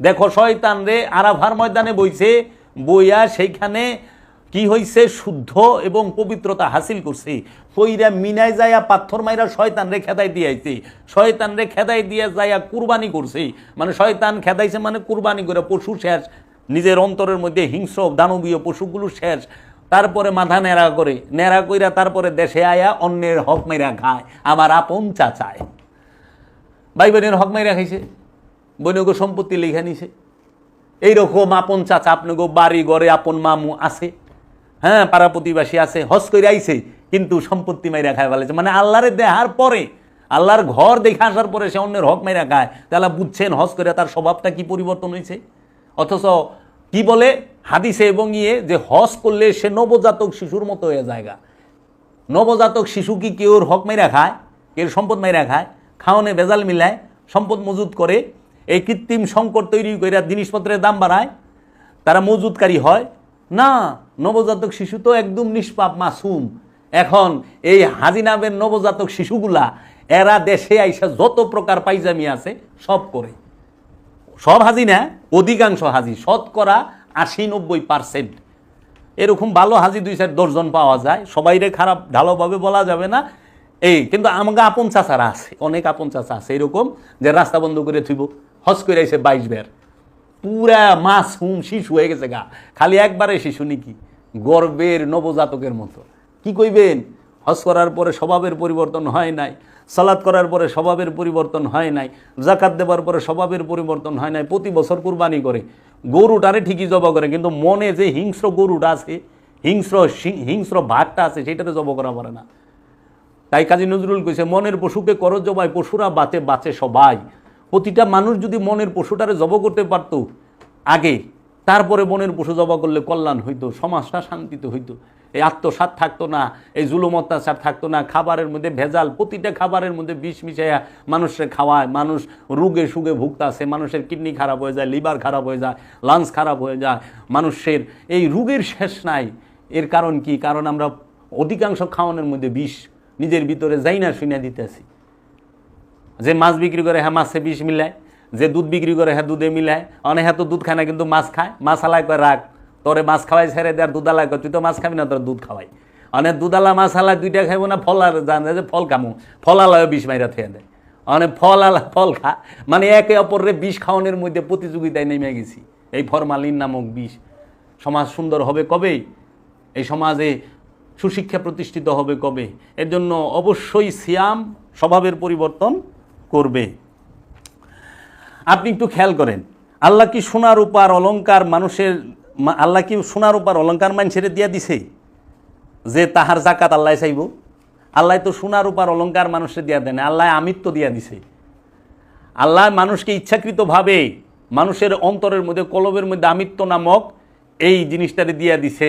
দেখো শয়তান রে আরাফার ময়দানে বইছে, বইয়া সেইখানে কি হইছে, শুদ্ধ এবং পবিত্রতা হাসিল করছে। কইরা মিনায় যাইয়া পাথর মাইরা শয়তান রে খেদাই দিয়েছে, শয়তান রে খেদাই দিয়ে যাইয়া কুরবানি করছে। মানে শয়তান খেদাইছে মানে কুরবানি করে পশু শেষ, নিজের অন্তরের মধ্যে হিংস্র দানবীয় পশুগুলো শেষ। তারপরে মাথা নেড়া করে, নেড়া কইরা তারপরে দেশে আয়া অন্যের হক মাইরা খায়। আমার আপন চাচায় ভাই বোনের হক মাইরা খাইছে, বইনগো সম্পত্তি লেখা নিছে। এইরকম আপন চাচা আপনাকে বাড়ি ঘরে আপন মামু আছে, হ্যাঁ পাড়া প্রতিবাসী আছে, হজ করে আইছে কিন্তু সম্পত্তি মাইরা খায় ফেলেছে। মানে আল্লাহরে দেখার পরে, আল্লাহর ঘর দেখে আসার পরে সে অন্যের হক মাইরা খায়। তাহলে বুঝছেন হজ করে তার স্বভাবটা কি পরিবর্তন হয়েছে। অথচ কি বলে হাদিসে এবং ইয়ে যে হজ করলে সে নবজাতক শিশুর মতো হয়ে জায়গা। নবজাতক শিশু কি কেউর হক মাইরা খায়, কেউ সম্পদ মাইরা খায়, খাওয়ানে ভেজাল মিলায়, সম্পদ মজুদ করে, এই কৃত্রিম সংকট তৈরি করে জিনিসপত্রের দাম বাড়ায়, তারা মজুদকারী হয় না। নবজাতক শিশু তো একদম নিষ্পাপ মাসুম। এখন এই হাজিনাবের নবজাতক শিশুগুলা এরা দেশে আইসা যত প্রকার পাইজামি আছে সব করে, সব হাজি না, অধিকাংশ হাজি, শতকরা 80-90%। এরকম ভালো হাজি 2-4 জন পাওয়া যায়, সবাইরে খারাপ ঢালোভাবে বলা যাবে না। এই কিন্তু আমাকে আপন চাচারা আছে, অনেক আপন চাচা আছে এরকম যে রাস্তা বন্ধ করে থইব, হজ করে আইছে 22 বার, পুরা মাসুম শিশু হয়ে গেছে গা, খালি একবারে শিশু নাকি, গর্বের নবজাতকের মতো। কি কইবেন? হজ করার পরে স্বভাবের পরিবর্তন হয় নাই, সালাত করার পরে স্বভাবের পরিবর্তন হয় নাই, জাকাত দেওয়ার পরে স্বভাবের পরিবর্তন হয় নাই, প্রতি বছর কুরবানি করে, গরুটারে ঠিকই জবা করে কিন্তু মনে যে হিংস্র গরুটা আছে, হিংস্র ভাগটা আছে সেটাতে জব করা পারে না। তাই কাজী নজরুল কইছে, মনের পশুকে করো জবাই, পশুরা বাঁচে বাঁচে সবাই। প্রতিটা মানুষ যদি মনের পশুটারে জব করতে পারত আগে, তারপরে মনের পশু জবা করলে কল্যাণ হইতো, সমাজটা শান্তিতে হইতো, এই আত্মসাৎ থাকতো না, এই জুলুম অত্যাচার থাকতো না, খাবারের মধ্যে ভেজাল, প্রতিটা খাবারের মধ্যে বিষ মিশাইয়া মানুষের খাওয়ায়, মানুষ রোগে সুগে ভুগতাছে, মানুষের কিডনি খারাপ হয়ে যায়, লিভার খারাপ হয়ে যায়, লাংস খারাপ হয়ে যায়, মানুষের এই রোগের শেষ নাই। এর কারণ কি? কারণ আমরা অধিকাংশ খাওয়ানোর মধ্যে বিষ নিজের ভিতরে যাই না শুনে দিতেছি। যে মাছ বিক্রি করে হ্যাঁ মাছে বিষ মিলায়, যে দুধ বিক্রি করে হ্যাঁ দুধে মিলায়, অনেক হ্যাঁ তো দুধ খায় না কিন্তু মাছ খায়, মাছ আলায় করে রাখ, তোরে মাছ খাওয়াই ছেড়ে দেয়, আর দুধ আলায় কয় তুই তো মাছ খাবি না, তোর দুধ খাওয়াই। অনেক দুধ আলা মাছ আলায় দুইটা খাইব না, ফল আর জানে যে ফল খামো, ফল আলায় বিষ মাইরা থেকে দেয়, অনেক ফল আলা ফল খা, মানে একে অপরের বিষ খাওয়ানোর মধ্যে প্রতিযোগিতায় নেমে গেছি। এই ফরমালিন নামক বিষ। সমাজ সুন্দর হবে কবে? এই সমাজে সুশিক্ষা প্রতিষ্ঠিত হবে কবে? এর জন্য অবশ্যই সিয়াম স্বভাবের পরিবর্তন করবে। আপনি একটু খেয়াল করেন, আল্লাহ কি সোনার উপর অলঙ্কার মানুষের, আল্লাহ কি সোনার উপর অলঙ্কার মানুষের দিয়া দিছে যে তাহার জাকাত আল্লাহ চাইব? আল্লাহ তো সোনার উপর অলঙ্কার মানুষের দিয়া দেয় না, আল্লাহ আমিত্ব দিয়া দিছে। আল্লাহ মানুষকে ইচ্ছাকৃতভাবে মানুষের অন্তরের মধ্যে, কলবের মধ্যে আমিত্ব নামক এই জিনিসটারে দিয়া দিছে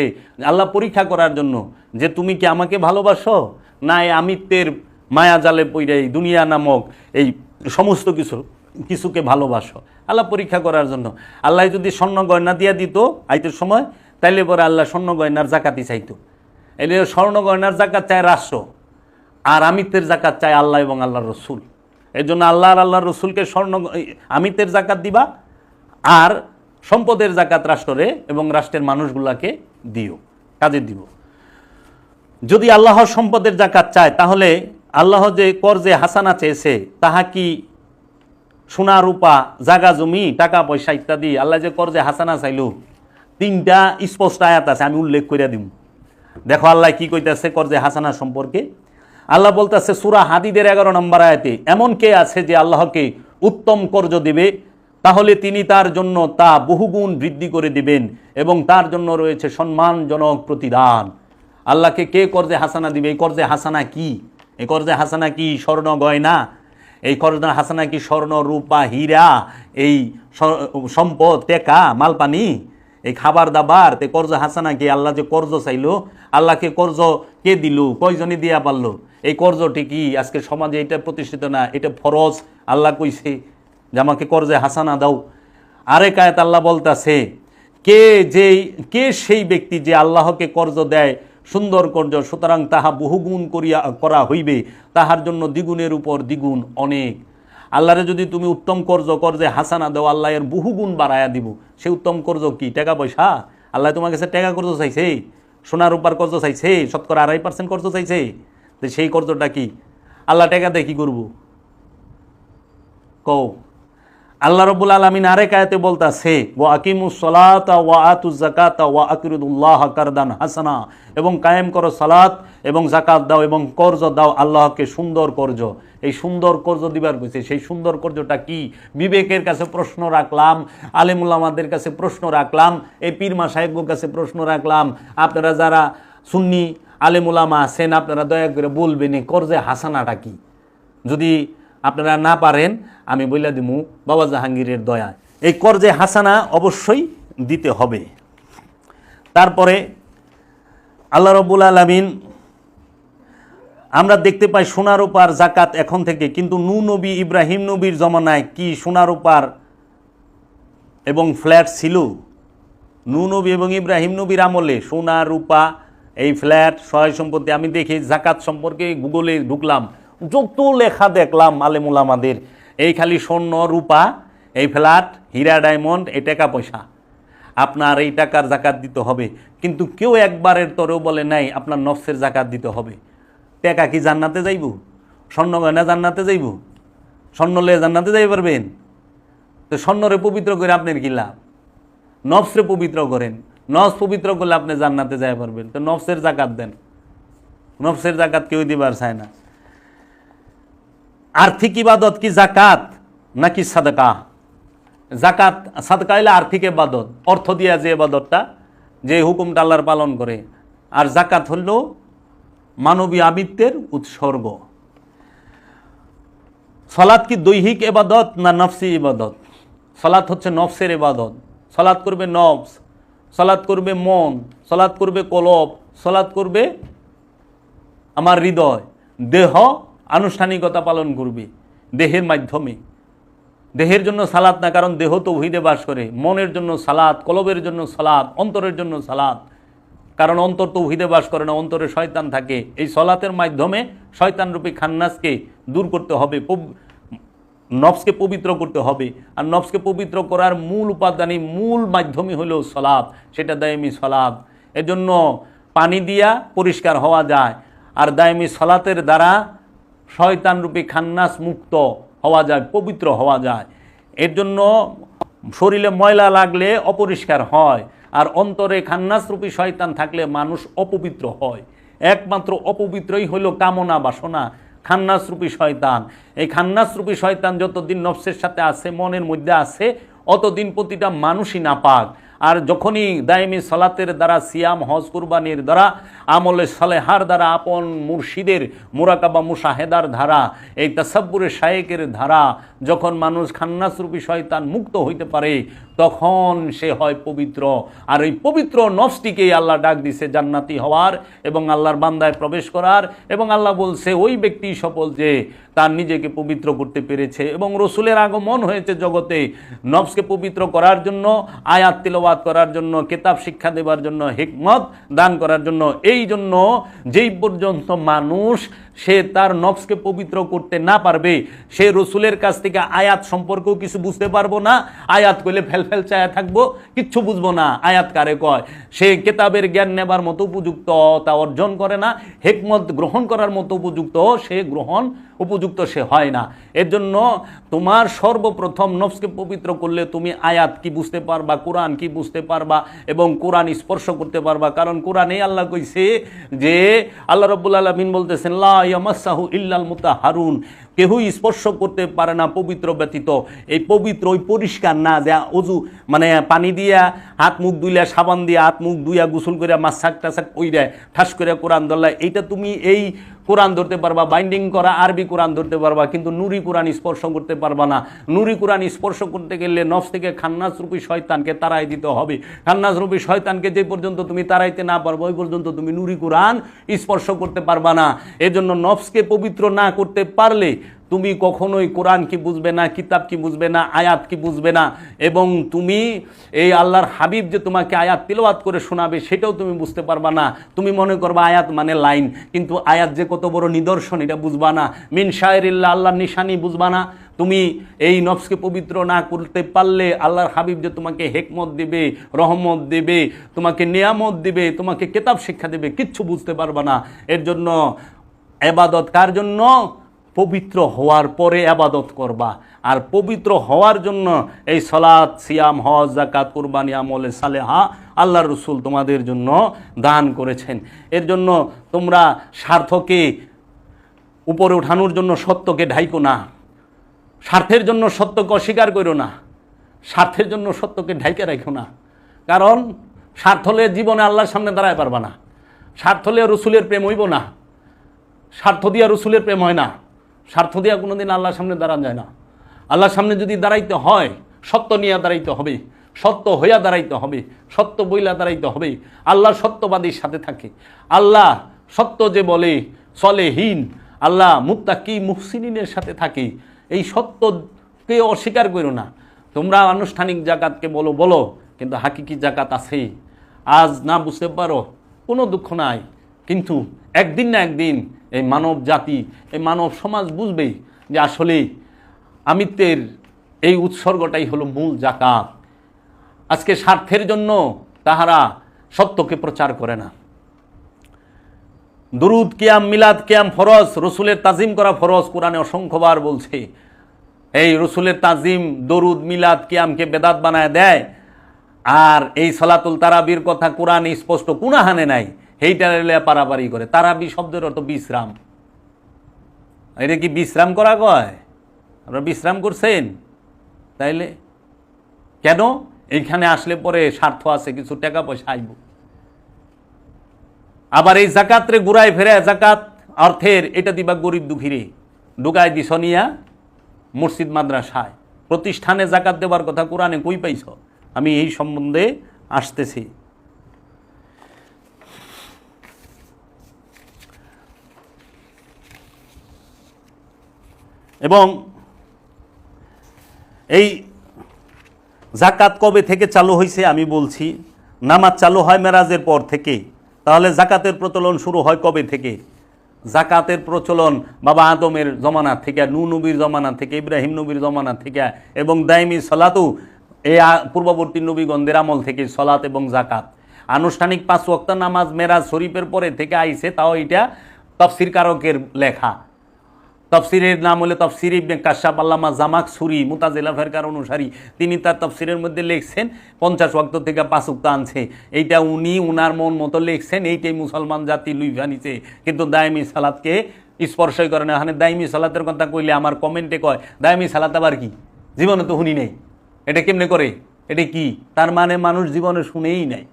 আল্লাহ পরীক্ষা করার জন্য, যে তুমি কি আমাকে ভালোবাসো না এই আমিত্বের মায়া জালে পইরা এই দুনিয়া নামক এই সমস্ত কিছুকে ভালোবাসো। আল্লাহ পরীক্ষা করার জন্য। আল্লাহ যদি স্বর্ণ গয়না দিয়া দিত আইতের সময়, তাইলে পরে আল্লাহ স্বর্ণ গয়নার জাকাতি চাইতো। এর স্বর্ণ গয়নার জাকাত চায় রাষ্ট্র, আর আমিত্বের জাকাত চায় আল্লাহ এবং আল্লাহর রসুল। এর জন্য আল্লাহ আর আল্লাহর রসুলকে আমিত্বের জাকাত দিবা, আর সম্পদের জাকাত রাষ্ট্রে এবং রাষ্ট্রের মানুষগুলাকে দিও, কাজে দিব। যদি আল্লাহর সম্পদের জাকাত চায়, তাহলে আল্লাহ যে কর্জে হাসানা চেয়েছে, তাহা কি সোনা রূপা, জাগা জমি, টাকা পয়সা ইত্যাদি? আল্লাহ যে কর্জে হাসানা চাইল, 3টা স্পষ্ট আয়াত আছে, আমি উল্লেখ করে দিব। দেখো আল্লাহ কি কইতেছে কর্জে হাসানা সম্পর্কে। আল্লাহ বলতেছে সূরা হাদীদের 11 নম্বর আয়াতে, এমন কে আছে যে আল্লাহকে উত্তম কর্জ দিবে, তাহলে তিনি তার জন্য তা বহুগুণ বৃদ্ধি করে দিবেন এবং তার জন্য রয়েছে সম্মানজনক প্রতিদান। আল্লাহকে কে কর্জে হাসানা দিবে? এই কর্জে হাসানা কি? এই কর্জে হাসানা কি স্বর্ণ গয়না? এই কর্জে হাসানা কি স্বর্ণ রূপা হীরা, এই সম্পদ, টেকা, মালপানি, এই খাবার দাবার? তে কর্জ হাসানা কি? আল্লাহ যে কর্জ চাইলো, আল্লাহকে কর্জ কে দিল? কয়জনই দিয়া পারলো? এই কর্জটি কি আজকে সমাজে এটা প্রতিষ্ঠিত না? এটা ফরজ। আল্লাহ কইছে যে আমাকে কর্জে হাসানা দাও। আরেক আয়াত আল্লাহ বলতাছে, কে সেই ব্যক্তি যে আল্লাহকে কর্জ দেয় সুন্দর কর্জ, সুতরাং তাহা বহুগুণ করা হইবে তাহার জন্য দ্বিগুণের উপর দ্বিগুণ অনেক। আল্লাহরে যদি তুমি উত্তম কর্জে হাসানা দাও, আল্লাহ এর বহুগুণ বাড়ায়া দিব। সে উত্তম কর্জ কি? টাকা পয়সা? আল্লাহ তোমার কাছে টাকা কর্জ চাইছে, সোনা রূপার কর্জ চাইছে, 2.5% কর্জ চাইছে। সেই কর্জটা কি? আল্লাহ টাকা দিয়ে কি করবো কও? আল্লাহ রাব্বুল আলামিন আরেক আয়াতে বলতাছে, ওয়া আকিমুস সালাতা ওয়া আতুজ যাকাতা ওয়া আকরিদুল্লাহ কারদান হাসানা, এবং কায়েম করো সালাত এবং যাকাত দাও এবং কর্জ দাও আল্লাহকে সুন্দর কর্জ। এই সুন্দর কর্জ দিবার কইছে, সেই সুন্দর কর্জটা কি? বিবেকের কাছে প্রশ্ন রাখলাম, আলেম উলামাদের কাছে প্রশ্ন রাখলাম, এই পীর মাশায়েখদের কাছে প্রশ্ন রাখলাম। আপনারা যারা সুন্নি আলেম উলামা আছেন, আপনারা দয়া করে বলবেন এই কর্জে হাসানাটা কি? যদি আপনারা না পারেন, আমি বইলা দিমু বাবা জাহাঙ্গীরের দয়া, এই কর্জে হাসানা অবশ্যই দিতে হবে। তারপরে আল্লাহ রাব্বুল আলামিন, আমরা দেখতে পাই সোনা রূপার জাকাত এখন থেকে, কিন্তু নূহ নবী ইব্রাহিম নবীর জমানায় কি সোনা রূপার এবং ফ্ল্যাট ছিল? নূহ নবী এবং ইব্রাহিম নবীর আমলে সোনা রূপা, এই ফ্ল্যাট, সহায় সম্পত্তি, আমি দেখি জাকাত সম্পর্কে গুগলে ঢুকলাম, যত লেখা দেখলাম আলেম উলামাদের, এই খালি স্বর্ণ রূপা, এই ফ্ল্যাট, হীরা ডায়মন্ড, এই টাকা পয়সা, আপনার এই টাকার জাকাত দিতে হবে। কিন্তু কেউ একবারের তরেও বলে নাই আপনার নফসের জাকাত দিতে হবে। টাকা কি জান্নাতে যাইব? স্বর্ণ গয়না জান্নাতে যাইব? স্বর্ণ লয়ে জান্নাতে যাই পারবেন? তো স্বর্ণরে পবিত্র করে আপনার কি লাভ? নফসরে পবিত্র করেন, নফস পবিত্র করলে আপনি জান্নাতে যাই পারবেন। তো নফসের জাকাত দেন। নফসের জাকাত কেউ দিবার চায় না। আর্থিক ইবাদত কি জাকাত নাকি সাদকা? জাকাত, সাদকা হইলে আর্থিক ইবাদত, অর্থ দিয়া যে ইবাদতটা, যে হুকুমটা আল্লাহর পালন করে। আর জাকাত হলো মানবীয় আবৃত্তের উৎসর্গ। সালাত কি দৈহিক ইবাদত না নফসি ইবাদত? সালাত হচ্ছে নফসের ইবাদত। সালাত করবে নফস, সালাত করবে মন, সালাত করবে কলব, সালাত করবে আমার হৃদয়, দেহ আনুষ্ঠানিকতা পালন করবে দেহের মাধ্যমে। দেহের জন্য সালাত না, কারণ দেহ তৌহিদে বাস করে। মনের জন্য সালাত, কলবের জন্য সালাত, অন্তরের জন্য সালাত, কারণ অন্তর তৌহিদে বাস করে না, অন্তরে শয়তান থাকে। এই সালাতের মাধ্যমে শয়তানরূপী খান্নাসকে দূর করতে হবে, নফসকে পবিত্র করতে হবে। আর নফসকে পবিত্র করার মূল উপাদানই, মূল মাধ্যমই হলো সালাত, সেটা দায়মি সালাত। এজন্য পানি দিয়া পরিষ্কার হওয়া যায়, আর দায়মি সালাতের দ্বারা শয়তানরূপী খান্নাস মুক্ত হওয়া যায়, পবিত্র হওয়া যায়। এর জন্য শরীরে ময়লা লাগলে অপরিষ্কার হয়, আর অন্তরে খান্নাসরূপী শয়তান থাকলে মানুষ অপবিত্র হয়। একমাত্র অপবিত্রই হইল কামনা বাসনা, খান্নাসরূপী শয়তান। এই খান্নাসরূপী শয়তান যতদিন নফসের সাথে আছে, মনের মধ্যে আছে, অতদিন প্রতিটা মানুষই নাপাক। আর যখনই দায়মি সালাতের দ্বারা, সিয়াম, হজ, কুরবানির দ্বারা, আমলে সালেহার দ্বারা, আপন মুর্শিদের মুরাকাবা মুশাহেদার ধারা, এই তাসাব্বুরে শায়েকের ধারা, যখন মানুষ খান্নাসরূপী শয়তান মুক্ত হইতে পারে তখন সে হয় পবিত্র। আর এই পবিত্র নফসটিকেই আল্লাহ ডাক দিছে জান্নাতি হওয়ার এবং আল্লাহর বান্দায় প্রবেশ করার। এবং আল্লাহ বলছে ওই ব্যক্তি সফল যে তার নিজেকে পবিত্র করতে পেরেছে। এবং রসুলের আগমন হয়েছে জগতে নফসকে পবিত্র করার জন্য, আয়াত তিলাওয়াত করার জন্য, কিতাব শিক্ষা দেবার জন্য, হিকমত দান করার জন্য। এই জন্য যেই পর্যন্ত মানুষ সে তার নফসকে পবিত্র করতে না পারবে, সে রসুলের কাছ থেকে আয়াত সম্পর্কেও কিছু বুঝতে পারবো না। আয়াত কইলে ফেল চায়া থাকবো, কিচ্ছু বুঝবো না আয়াত কারে কয়। সে কিতাবের জ্ঞান নেবার মতো উপযুক্ত তা অর্জন করে না, হিকমত গ্রহণ করার মতো উপযুক্ত সে উপযুক্ত সে হয় না। এর জন্য তোমার সর্বপ্রথম নফসকে পবিত্র করলে তুমি আয়াত কি বুঝতে পারবা, কোরআন কি বুঝতে পারবা এবং কোরআন স্পর্শ করতে পারবা। কারণ কোরআনে আল্লাহ কইছে যে আল্লাহ রাব্বুল আলামিন বলতেছেন লা ইয়ামাসসাহু ইল্লাল মুতাহহারুন, কেউই স্পর্শ করতে পারে না পবিত্র ব্যতীত। এই পবিত্র ওই পরিষ্কার না যে অজু মানে পানি দিয়া হাত মুখ ধুইলা, সাবান দিয়া হাত মুখ ধুইয়া গোসল করে মাসাক টাসাক কইরা ঠাস করে কোরআন ধরলা, এইটা তুমি এই কোরআন ধরতে পারবা, বাইন্ডিং করা আরবি কোরআন ধরতে পারবা, কিন্তু নুরি কোরআন স্পর্শ করতে পারবা না। নুরি কোরআন স্পর্শ করতে গেলে নফস থেকে খান্নাসরূপী শয়তানকে তাড়াই দিতে হবে। খান্নাসরূপী শয়তানকে যে পর্যন্ত তুমি তাড়াইতে না পারবো ওই পর্যন্ত তুমি নুরি কোরআন স্পর্শ করতে পারবা না। এজন্য নফসকে পবিত্র না করতে পারলে তুমি কখনোই কোরআন কি বুঝবে না, কিতাব কি বুঝবে না, আয়াত কি বুঝবে না। এবং তুমি এই আল্লাহর হাবিব যে তোমাকে আয়াত তিলাওয়াত করে শোনাবে সেটাও তুমি বুঝতে পারবা না। তুমি মনে করবা আয়াত মানে লাইন, কিন্তু আয়াত যে কত বড় নিদর্শন এটা বুঝবা না। মিন শায়রিল্লাহ, আল্লাহর নিশানি বুঝবা না। তুমি এই নফসকে পবিত্র না করতে পারলে আল্লাহর হাবিব যে তোমাকে হেকমত দেবে, রহমত দেবে, তোমাকে নিয়ামত দেবে, তোমাকে কিতাব শিক্ষা দেবে, কিচ্ছু বুঝতে পারবা না। এর জন্য ইবাদত কার জন্য? পবিত্র হওয়ার পরে ইবাদত করবা। আর পবিত্র হওয়ার জন্য এই সালাত, সিয়াম, হজ, যাকাত, কুরবানি, আমলে সালেহা আল্লাহর রাসূল তোমাদের জন্য দান করেছেন। এর জন্য তোমরা স্বার্থকে উপরে ওঠানোর জন্য সত্যকে ঢাইকো না, স্বার্থের জন্য সত্যকে অস্বীকার করো না, স্বার্থের জন্য সত্যকে ঢাইকে রাখো না। কারণ স্বার্থ হলে জীবনে আল্লাহর সামনে দাঁড়ায় পারবা না। স্বার্থ হলে রসুলের প্রেম হইব না, স্বার্থ দিয়া রসুলের প্রেম হয় না, স্বার্থ দিয়া কোনোদিন আল্লাহর সামনে দাঁড়ান যায় না। আল্লাহর সামনে যদি দাঁড়াইতে হয় সত্য নিয়ে দাঁড়াইতে হবে, সত্য হইয়া দাঁড়াইতে হবে, সত্য বইলা দাঁড়াইতে হবে। আল্লাহ সত্যবাদীর সাথে থাকে, আল্লাহ সত্য যে বলে সলেহীন, আল্লাহ মুত্তাকি মুহসিনিনের সাথে থাকে। এই সত্যকে অস্বীকার করো না। তোমরা আনুষ্ঠানিক জাকাতকে বলো, কিন্তু হাকিকি জাকাত আছে। আজ না বুঝতে পারো কোনো দুঃখ নাই, কিন্তু একদিন না একদিন এই মানব জাতি, এই মানব সমাজ বুঝবেই যে আসলে আমিত্বের এই উৎসর্গটাই হলো মূল জাকাত। আজকে স্বার্থের জন্য তাহারা সত্যকে প্রচার করে না। দুরুদ কিয়াম, মিলাদ কিয়াম ফরজ, রসুলের তাজিম করা ফরজ, কোরআনে অসংখ্যবার বলছে। এই রসুলের তাজিম, দরুদ, মিলাদ কিয়ামকে বেদাত বানায় দেয়। আর এই সালাতুল তারাবির কথা কোরআনে স্পষ্ট কুনাহানে নাই, এইটা পারাপারি করে। তারাবি শব্দের অর্থ বিশ্রাম। এটা কি বিশ্রাম করা কয়? আপনারা বিশ্রাম করছেন? তাইলে কেন এইখানে আসলে পরে স্বার্থ আছে, কিছু টাকা পয়সা আইব। আবার এই জাকাত রে ঘুরায় ফেরে, জাকাত অর্থের এটা দিবা গরিব দুঃখীরে, ঢুকায় দিছ নিয়া মসজিদ মাদ্রাসায়। প্রতিষ্ঠানে জাকাত দেবার কথা কোরআনে কই পাইছ? আমি এই সম্বন্ধে আসতেছি। এবং এই জাকাত কবে থেকে চালু হয়েছে আমি বলছি। নামাজ চালু হয় মেরাজের পর থেকে। তাহলে জাকাতের প্রচলন শুরু হয় কবে থেকে? জাকাতের প্রচলন বাবা আদমের জমানা থেকে, নূহ নবীর জমানা থেকে, ইব্রাহিম নবীর জমানা থেকে, এবং দাইমি সলাতু এই পূর্ববর্তী নবীগণদের আমল থেকে সলাত এবং জাকাত। আনুষ্ঠানিক 5 ওয়াক্ত নামাজ মেরাজ শরীফের পরে থেকে আইছে, তাও এটা তাফসীর কারকের লেখা। তাফসীরের নাম হলো তাফসীর ইবনে কাশশাফ, আল্লামা জামাখশুরি মুতাজিলা ফিরকার অনুসারী। তিনি তার তাফসীরের মধ্যে লিখছেন 50 ওয়াক্ত থেকে 5 ওয়াক্ত আনছে। এইটা উনি উনার মন মতো লিখছেন, এইটাই মুসলমান জাতি লুইভা নিছে, কিন্তু দায়মি সালাতকে স্পর্শই করে না। এখানে দায়মি সালাতের কথা কইলে আমার কমেন্টে কয় দায়মি সালাত আবার কি? জীবনে তো শুনি নাই, এটা কেমনে করে, এটা কি? তার মানে মানুষ জীবনে শুনেই নাই।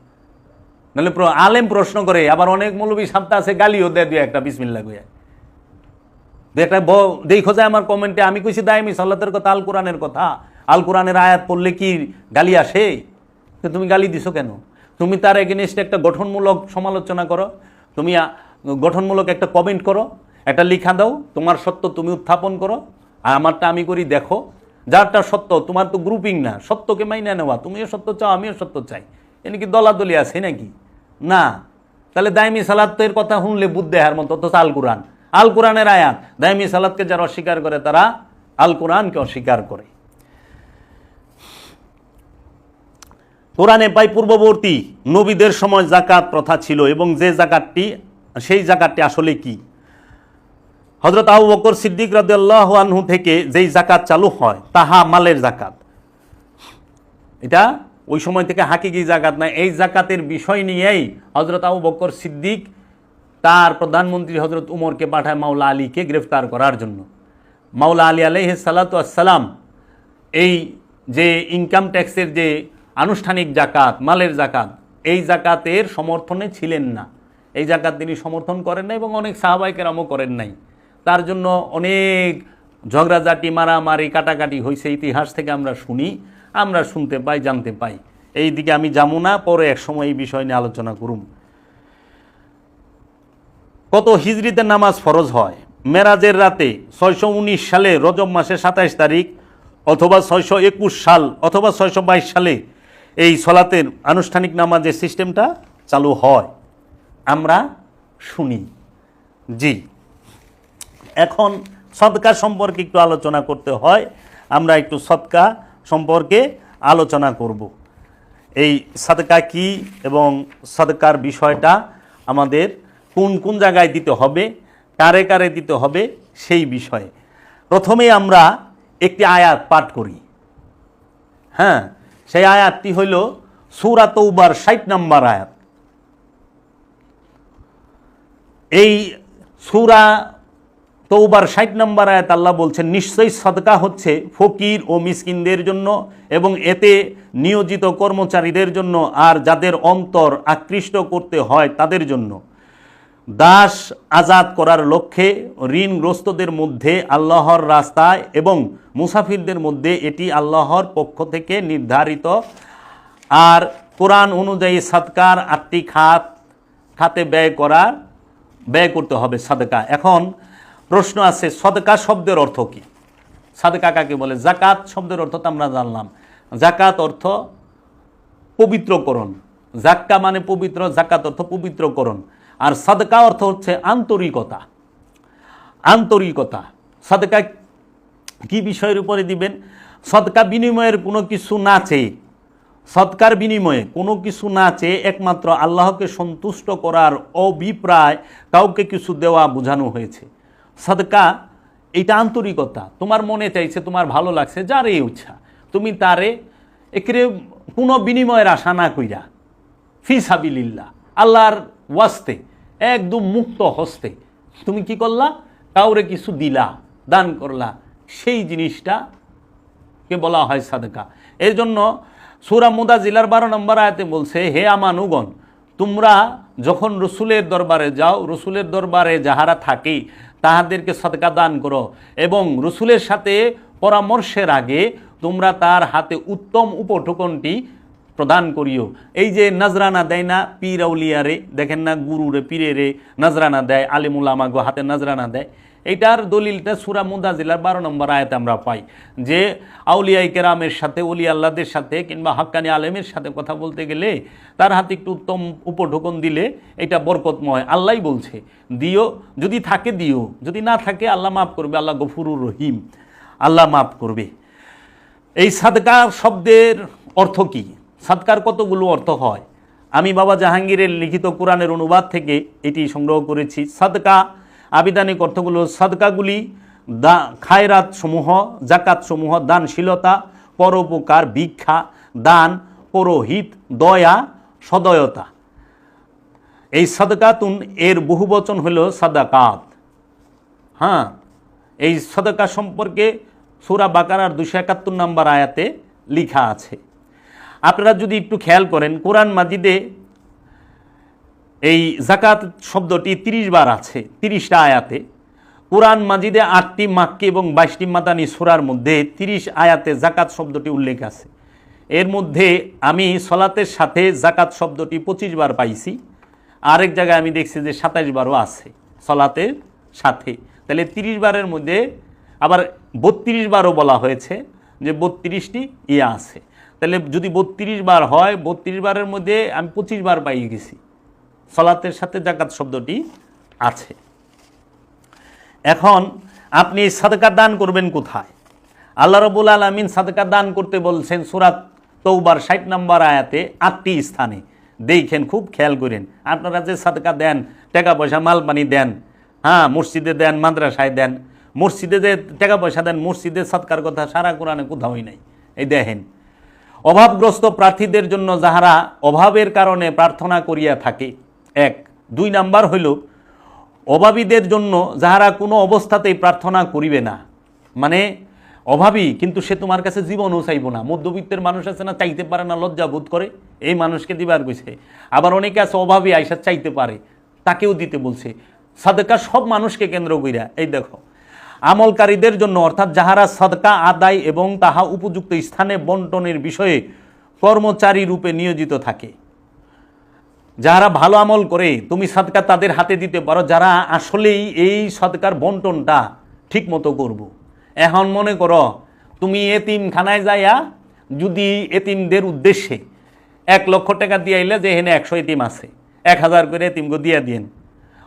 নাহলে আলেম প্রশ্ন করে, আবার অনেক মৌলবী সাপ্তাহ আছে গালিও দেয় দুই একটা বিসমিল্লাহ কইয়া। এটা দেখো যায় আমার কমেন্টে আমি কইছি দায়মি সালাতের কথা, আল কোরআনের কথা। আল কোরআনের আয়াত পড়লে কি গালি আসে? তো তুমি গালি দিছো কেন? তুমি তার এগেনস্টে একটা গঠনমূলক সমালোচনা করো, তুমি গঠনমূলক একটা কমেন্ট করো, একটা লিখা দাও, তোমার সত্য তুমি উত্থাপন করো, আর আমারটা আমি করি দেখো। যারটা সত্য, তোমার তো গ্রুপিং না, সত্যকে মাইনা নেওয়া, তুমিও সত্য চাও আমিও সত্য চাই, এনে কি দলাদলি আছে নাকি? না। তাহলে দায়মি সালাতের কথা শুনলে বুদ্ধি হার মতো তো আল কোরআন, আল কোরআনের আয়াত। দায়মি সালাতকে যারা অস্বীকার করে তারা আল কোরআনকে অস্বীকার করে। কোরআনে পাই পূর্ববর্তী নবীদের সময় জাকাত প্রথা ছিল, এবং যে জাকাতটি, সেই জাকাতটি আসলে কি? হযরত আবু বকর সিদ্দিক রাদিয়াল্লাহু আনহু থেকে যেই জাকাত চালু হয় তাহা মালের জাকাত। এটা ওই সময় থেকে হাকিকি জাকাত না। এই জাকাতের বিষয় নিয়েই হযরত আবু বকর সিদ্দিক তার প্রধানমন্ত্রী হযরত উমরকে পাঠায় মাওলা আলীকে গ্রেফতার করার জন্য। মাওলা আলী আলাইহিস সালাতু আসসালাম এই যে ইনকাম ট্যাক্সের যে আনুষ্ঠানিক জাকাত, মালের জাকাত, এই জাকাতের সমর্থনে ছিলেন না। এই জাকাত তিনি সমর্থন করেন না, এবং অনেক সাহাবায়ে কেরামও করেন নাই। তার জন্য অনেক ঝগড়াঝাটি, মারামারি, কাটাকাটি হয়েছে। ইতিহাস থেকে আমরা শুনি, আমরা শুনতে পাই, জানতে পাই। এই দিকে আমি যাবো না, পরে এক সময় এই বিষয় নিয়ে আলোচনা করুম। কত হিজরিতে নামাজ ফরজ হয়? মেরাজের রাতে 619 সালে রজব মাসে 27 তারিখ, অথবা 621 সাল, অথবা 622 সালে এই সলাতের আনুষ্ঠানিক নামাজের সিস্টেমটা চালু হয়, আমরা শুনি। জি, এখন সদকা সম্পর্কে একটু আলোচনা করতে হয়। আমরা একটু সদকা সম্পর্কে আলোচনা করব। এই সদকা কি এবং সদকার বিষয়টা আমাদের কোন কোন জায়গায় দিতে হবে, কারে কারে দিতে হবে, সেই বিষয়ে প্রথমে আমরা একটি আয়াত পাঠ করি। হ্যাঁ, সেই আয়াতটি হইল সূরা তওবার 60 নম্বর আয়াত। এই সূরা তওবার 60 নম্বর আয়াত আল্লাহ বলছেন, নিশ্চয়ই সদকা হচ্ছে ফকির ও মিসকিনদের জন্য এবং এতে নিয়োজিত কর্মচারীদের জন্য, আর যাদের অন্তর আকৃষ্ট করতে হয় তাদের জন্য। দাস আজাদ করার লক্ষ্যে ঋণগ্রস্তদের মধ্যে আল্লাহর রাস্তায় এবং মুসাফিরদের মধ্যে এটি আল্লাহর পক্ষ থেকে নির্ধারিত। আর কোরআন অনুযায়ী সাদকার 8টি খাতে ব্যয় করতে হবে সাদকা। এখন প্রশ্ন আছে, সদকা শব্দের অর্থ কি? সাদকা কাকে বলে? জাকাত শব্দের অর্থ তো আমরা জানলাম। জাকাত অর্থ পবিত্রকরণ, জাক্কা মানে পবিত্র, জাকাত অর্থ পবিত্রকরণ। আর সাদকা অর্থ হচ্ছে আন্তরিকতা। আন্তরিকতা। সাদকা কি বিষয়ের উপরে দিবেন? সদকা বিনিময়ের কোনো কিছু না চেয়ে, সদকার বিনিময়ে কোনো কিছু না চেয়ে একমাত্র আল্লাহকে সন্তুষ্ট করার অভিপ্রায় কাউকে কিছু দেওয়া বোঝানো হয়েছে। সদকা এটা আন্তরিকতা, তোমার মনে চাইছে, তোমার ভালো লাগছে, যারে ইচ্ছা তুমি তারে একেরে কোনো বিনিময়ের আশা না কইরা ফি সাবিলিল্লাহ, আল্লাহর ওয়াস্তে একদম মুক্ত হস্তে তুমি কি করলা? কাউরে কিছু দিলা, দান করলা, সেই জিনিসটাকে বলা হয় সাদকা। এর জন্য সূরা মুদাজ্জিলার 12 নম্বর আয়াতে বলছে, হে আমানুগণ, তোমরা যখন রসুলের দরবারে যাও, রসুলের দরবারে যাহারা থাকে তাহাদেরকে সদকা দান করো, এবং রসুলের সাথে পরামর্শের আগে তোমরা তার হাতে উত্তম উপঢৌকনটি প্রদান করিও। এই যে নজরানা দেয় না পীর আউলিয়ারে, দেখেন না গুরুরে পীরেরে নজরানা দেয়, আলিমুল আমাগো হাতে নজরানা দেয়, এইটার দলিলটা সূরা মুদাজ্জিলার 12 নম্বর আয়াতে আমরা পাই যে আউলিয়ায়ে কেরামের সাথে, ওলি আল্লাহদের সাথে কিংবা হাক্কানি আলেমের সাথে কথা বলতে গেলে তার হাতে একটু উত্তম উপঢৌকন দিলে এটা বরকতময়। আল্লাহই বলছে দিও, যদি থাকে দিও, যদি না থাকে আল্লাহ মাফ করবে, আল্লাহ গফুরুর রহিম, আল্লাহ মাফ করবে। এই সাদকা শব্দের অর্থ কি? সাদকার কতগুলো অর্থ হয়? আমি বাবা জাহাঙ্গীরের লিখিত কোরআনের অনুবাদ থেকে এটি সংগ্রহ করেছি। সাদকা আবিধানিক অর্থগুলো, সাদকাগুলি খায়রাত সমূহ, জাকাত সমূহ, দানশীলতা, পরোপকার, ভিক্ষা, দান, পরোহিত, দয়া, সদয়তা। এই সাদকাতুন এর বহুবচন হলো সাদাকাত। হ্যাঁ, এই সাদকা সম্পর্কে সূরা বাকারার 271 নম্বর আয়াতে লেখা আছে। আপনারা যদি একটু খেয়াল করেন, কোরআন মাজিদে এই জাকাত শব্দটি 30 বার আছে, 30টা আয়াতে। কুরআন মাজিদে 8টি মাক্কি এবং 22টি মাদানী সূরার মধ্যে 30 আয়াতে জাকাত শব্দটি উল্লেখ আছে। এর মধ্যে আমি সলাতের সাথে জাকাত শব্দটি 25 বার পাইছি, আরেক জায়গায় আমি দেখছি যে 27 বারও আছে সলাতের সাথে। তাহলে 30 বারের মধ্যে আবার 32 বারও বলা হয়েছে যে 32টি ইয়ে আছে। তাহলে যদি 32 বার হয়, 32 বারের মধ্যে আমি 25 বার পাই গেছি সলাতের সাথে জাকাত শব্দটি আছে। এখন আপনি সাদকা দান করবেন কোথায়? আল্লাহ রাব্বুল আলামিন সাদকা দান করতে বলছেন সূরা তওবার 60 নম্বর আয়াতে 8টি স্থানে। দেখেন, খুব খেয়াল করেন। আপনারা যে সাদকা দেন, টাকা পয়সা মাল পানি দেন, হ্যাঁ, মসজিদে দেন, মাদ্রাসায় দেন, মসজিদে যে টাকা পয়সা দেন, মসজিদে সাদকার কথা সারা কোরআনে কোথাওই নাই। এই দেখেন, অভাবগ্রস্ত প্রার্থীদের জন্য যাহারা অভাবের কারণে প্রার্থনা করিয়া থাকে, 1। 2 নাম্বার হইল অভাবীদের জন্য যাহারা কোনো অবস্থাতেই প্রার্থনা করিবে না, মানে অভাবী কিন্তু সে তোমার কাছে জীবনও চাইব না। মধ্যবিত্তের মানুষ আছে না, চাইতে পারে না, লজ্জা বোধ করে, এই মানুষকে দিবার কইছে। আবার অনেকে আছে অভাবী আইসা চাইতে পারে, তাকেও দিতে বলছে। সাদকা সব মানুষকে কেন্দ্র কইরা। এই দেখো, আমলকারীদের জন্য অর্থাৎ যাহারা সাদকা আদায় এবং তাহা উপযুক্ত স্থানে বন্টনের বিষয়ে কর্মচারী রূপে নিয়োজিত থাকে, যারা ভালো আমল করে তুমি সাদকা তাদের হাতে দিতে পারো, যারা আসলেই এই সাদকার বন্টনটা ঠিক মতো করব। এখন মনে করো তুমি এতিমখানায় যাইয়া যদি এতিমদের উদ্দেশ্যে 1 লক্ষ টাকা দিয়ে আইলে যে এখানে 100 এতিম আছে, 1000 করে এতিমকে দিয়া দিন।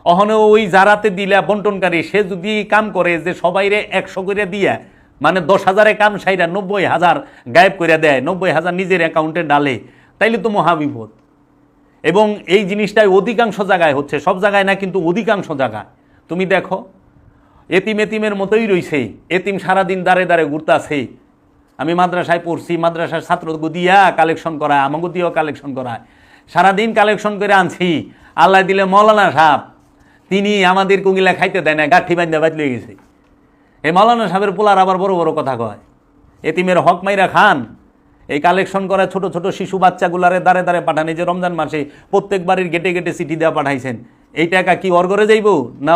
অহনে ওই যারাতে দিলা বন্টনকারী সে যদি কাম করে যে সবাইরে 100 করে দিয়া, মানে 10,000-এ কাম সাইরা 90,000 গায়েব করে দেয়, 90,000 নিজের অ্যাকাউন্টে ডালে, তাইলে তো মহাবিপদ। এবং এই জিনিসটাই অধিকাংশ জায়গায় হচ্ছে, সব জায়গায় না কিন্তু অধিকাংশ জায়গায়। তুমি দেখো এতিমের মতোই রইছে, এতিম সারাদিন দাঁড়ে দাঁড়ে ঘুরতাছে। আমি মাদ্রাসায় পড়ছি, মাদ্রাসার ছাত্রকে দিয়া কালেকশন করায়, আমাকে দিয়েও কালেকশন করায়, সারাদিন কালেকশন করে আনছি। আল্লাহ দিলে মৌলানা সাহেব, তিনি আমাদের কুঙ্গিলা খাইতে দেয় না, গাঠি বান্ধা বাদ লয়ে গেছে। এই মৌলানা সাহেবের পোলার আবার বড় বড় কথা কয়, এতিমের হক মাইরা খান। এই কালেকশন করা ছোট ছোট শিশু বাচ্চাগুলারে দাঁড়ে দাঁড়ে পাঠান। এই যে রমজান মাসে প্রত্যেক বাড়ির গেটে গেটে চিঠি দেওয়া পাঠাইছেন, এই টাকা কি ওর ঘরে যাইব না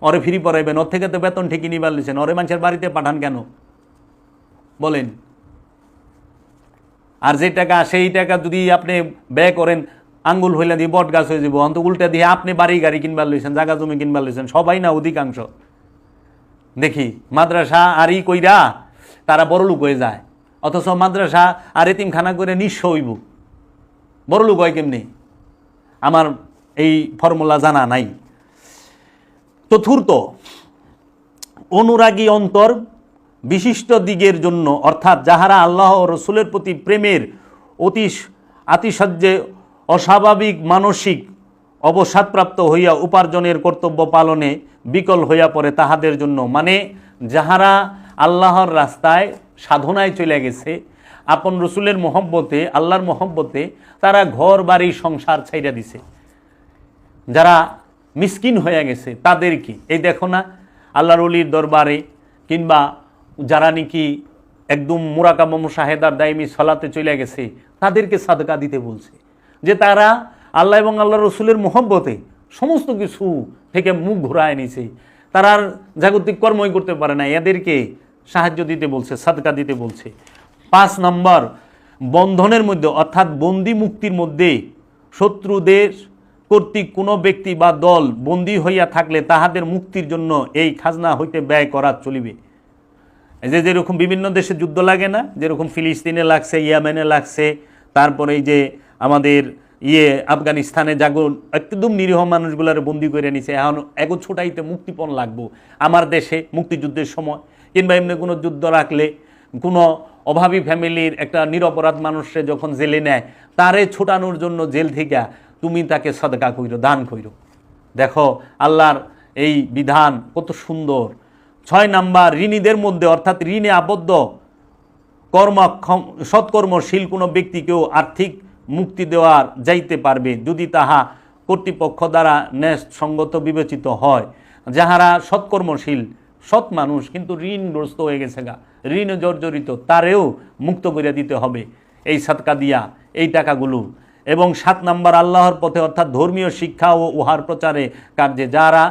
ওরে ফ্রি পড়াইবেন? ওর থেকে তো বেতন ঠিকই নিবার লিছেন, ওরে মানুষের বাড়িতে পাঠান কেন বলেন? আর যে টাকা সেই টাকা যদি আপনি ব্যয় করেন, আঙ্গুল হইলা দিয়ে বট গাছ হয়ে যাব। অন্ত উল্টা দিয়ে আপনি বাড়ি গাড়ি কিনবার লইছেন, জায়গা জমি কিনবার লইছেন, সবাই না অধিকাংশ দেখি মাদ্রাসা আর ই কইরা তারা বড় লোক হয়ে যায়, অথচ মাদ্রাসা আর এতিমখানা করে নিঃস্ব হইব। বড় লোক হয় কেমনি আমার এই ফর্মুলা জানা নাই। চতুর্থ, অনুরাগী অন্তর বিশিষ্ট দিগের জন্য, অর্থাৎ যাহারা আল্লাহ ও রসুলের প্রতি প্রেমের আতিশয্যে অস্বাভাবিক মানসিক অবসাদপ্রাপ্ত হইয়া উপার্জনের কর্তব্য পালনে বিকল হইয়া পড়ে তাহাদের জন্য, মানে যাহারা আল্লাহর রাস্তায় সাধনায় চলে গেছে, আপন রসুলের মহব্বতে, আল্লাহর মহব্বতে তারা ঘর বাড়ি সংসার ছাইড়া দিছে, যারা মিসকিন হয়ে গেছে তাদেরকে, এই দেখো না আল্লাহর ওলির দরবারে কিংবা যারা নাকি একদম মুরাকাবা মুশাহেদার দাইমি সলাতে চলে গেছে, তাদেরকে সাদকা দিতে বলছে, যে তারা আল্লাহ এবং আল্লাহ রসুলের মহব্বতে সমস্ত কিছু থেকে মুখ ঘুরায় নিছে, তারা আর জাগতিক কর্মই করতে পারে না, এদেরকে সাহায্য দিতে বলছে, সাদকা দিতে বলছে। 5 নম্বর, বন্ধনের মধ্যে অর্থাৎ বন্দি মুক্তির মধ্যে শত্রুদের কর্তৃক কোনো ব্যক্তি বা দল বন্দী হইয়া থাকলে তাহাদের মুক্তির জন্য এই খাজনা হইতে ব্যয় করা চলিবে। এই যে যেরকম বিভিন্ন দেশে যুদ্ধ লাগে না, যেরকম ফিলিস্তিনে লাগছে, ইয়েমেনে লাগছে, তারপরে এই যে আমাদের আফগানিস্তানে যাগো একদম নিরীহ মানুষগুলারে বন্দি করে নিছে, এখন এগো ছোটাইতে মুক্তিপণ লাগবো। আমার দেশে মুক্তিযুদ্ধের সময় কিংবা এমনি কোনো যুদ্ধ রাখলে কোনো অভাবী ফ্যামিলির একটা নিরপরাধ মানুষে যখন জেলে নেয়, তারে ছোটানোর জন্য জেল থেকে তুমি তাকে সাদকা কইরো, দান কইরো। দেখো আল্লাহর এই বিধান কত সুন্দর। 6 নাম্বার, ঋণীদের মধ্যে অর্থাৎ ঋণে আবদ্ধ সৎকর্মশীল কোনো ব্যক্তিকেও আর্থিক মুক্তি দেওয়া যাইতে পারবে যদি তাহা কর্তৃপক্ষ দ্বারা ন্যায়সঙ্গত বিবেচিত হয়। যাহারা সৎকর্মশীল সৎ মানুষ কিন্তু ঋণগ্রস্ত হয়ে গেছে গা, ঋণ জর্জরিত, তারেও মুক্ত করে দিতে হবে এই সাদকা দিয়া এই টাকাগুলো। এবং 7 নাম্বার, আল্লাহর পথে অর্থাৎ ধর্মীয় শিক্ষা ও উহার প্রচারে কার্যে যারা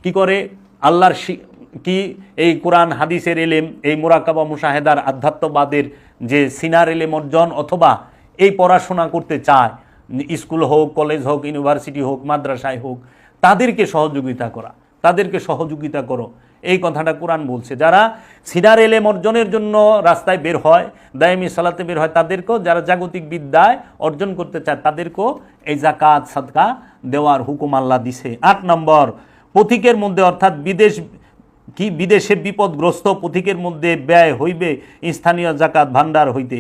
কি করে আল্লাহর কি এই কোরআন হাদিসের এলেম, এই মুরাকাবা মুশাহেদার আধ্যাত্মবাদের যে সিনার এলেম অর্জন, অথবা এই পড়াশোনা করতে চায়, স্কুল হোক, কলেজ হোক, ইউনিভার্সিটি হোক, মাদ্রাসায় হোক, তাদেরকে সহযোগিতা করা, তাদেরকে সহযোগিতা করো, এই কথাটা কোরআন বলছে। যারা সিনার এলেম অর্জনের জন্য রাস্তায় বের হয়, দায়মি সালাতে বের হয়, তাদেরকেও, যারা জাগতিক বিদ্যায় অর্জন করতে চায় তাদেরকেও এই জাকাত সাদকা দেওয়ার হুকুম আল্লাহ দিছে। 8 নম্বর, পথিকের মধ্যে অর্থাৎ বিদেশে বিপদগ্রস্ত পথিকের মধ্যে ব্যয় হইবে স্থানীয় জাকাত ভান্ডার হইতে।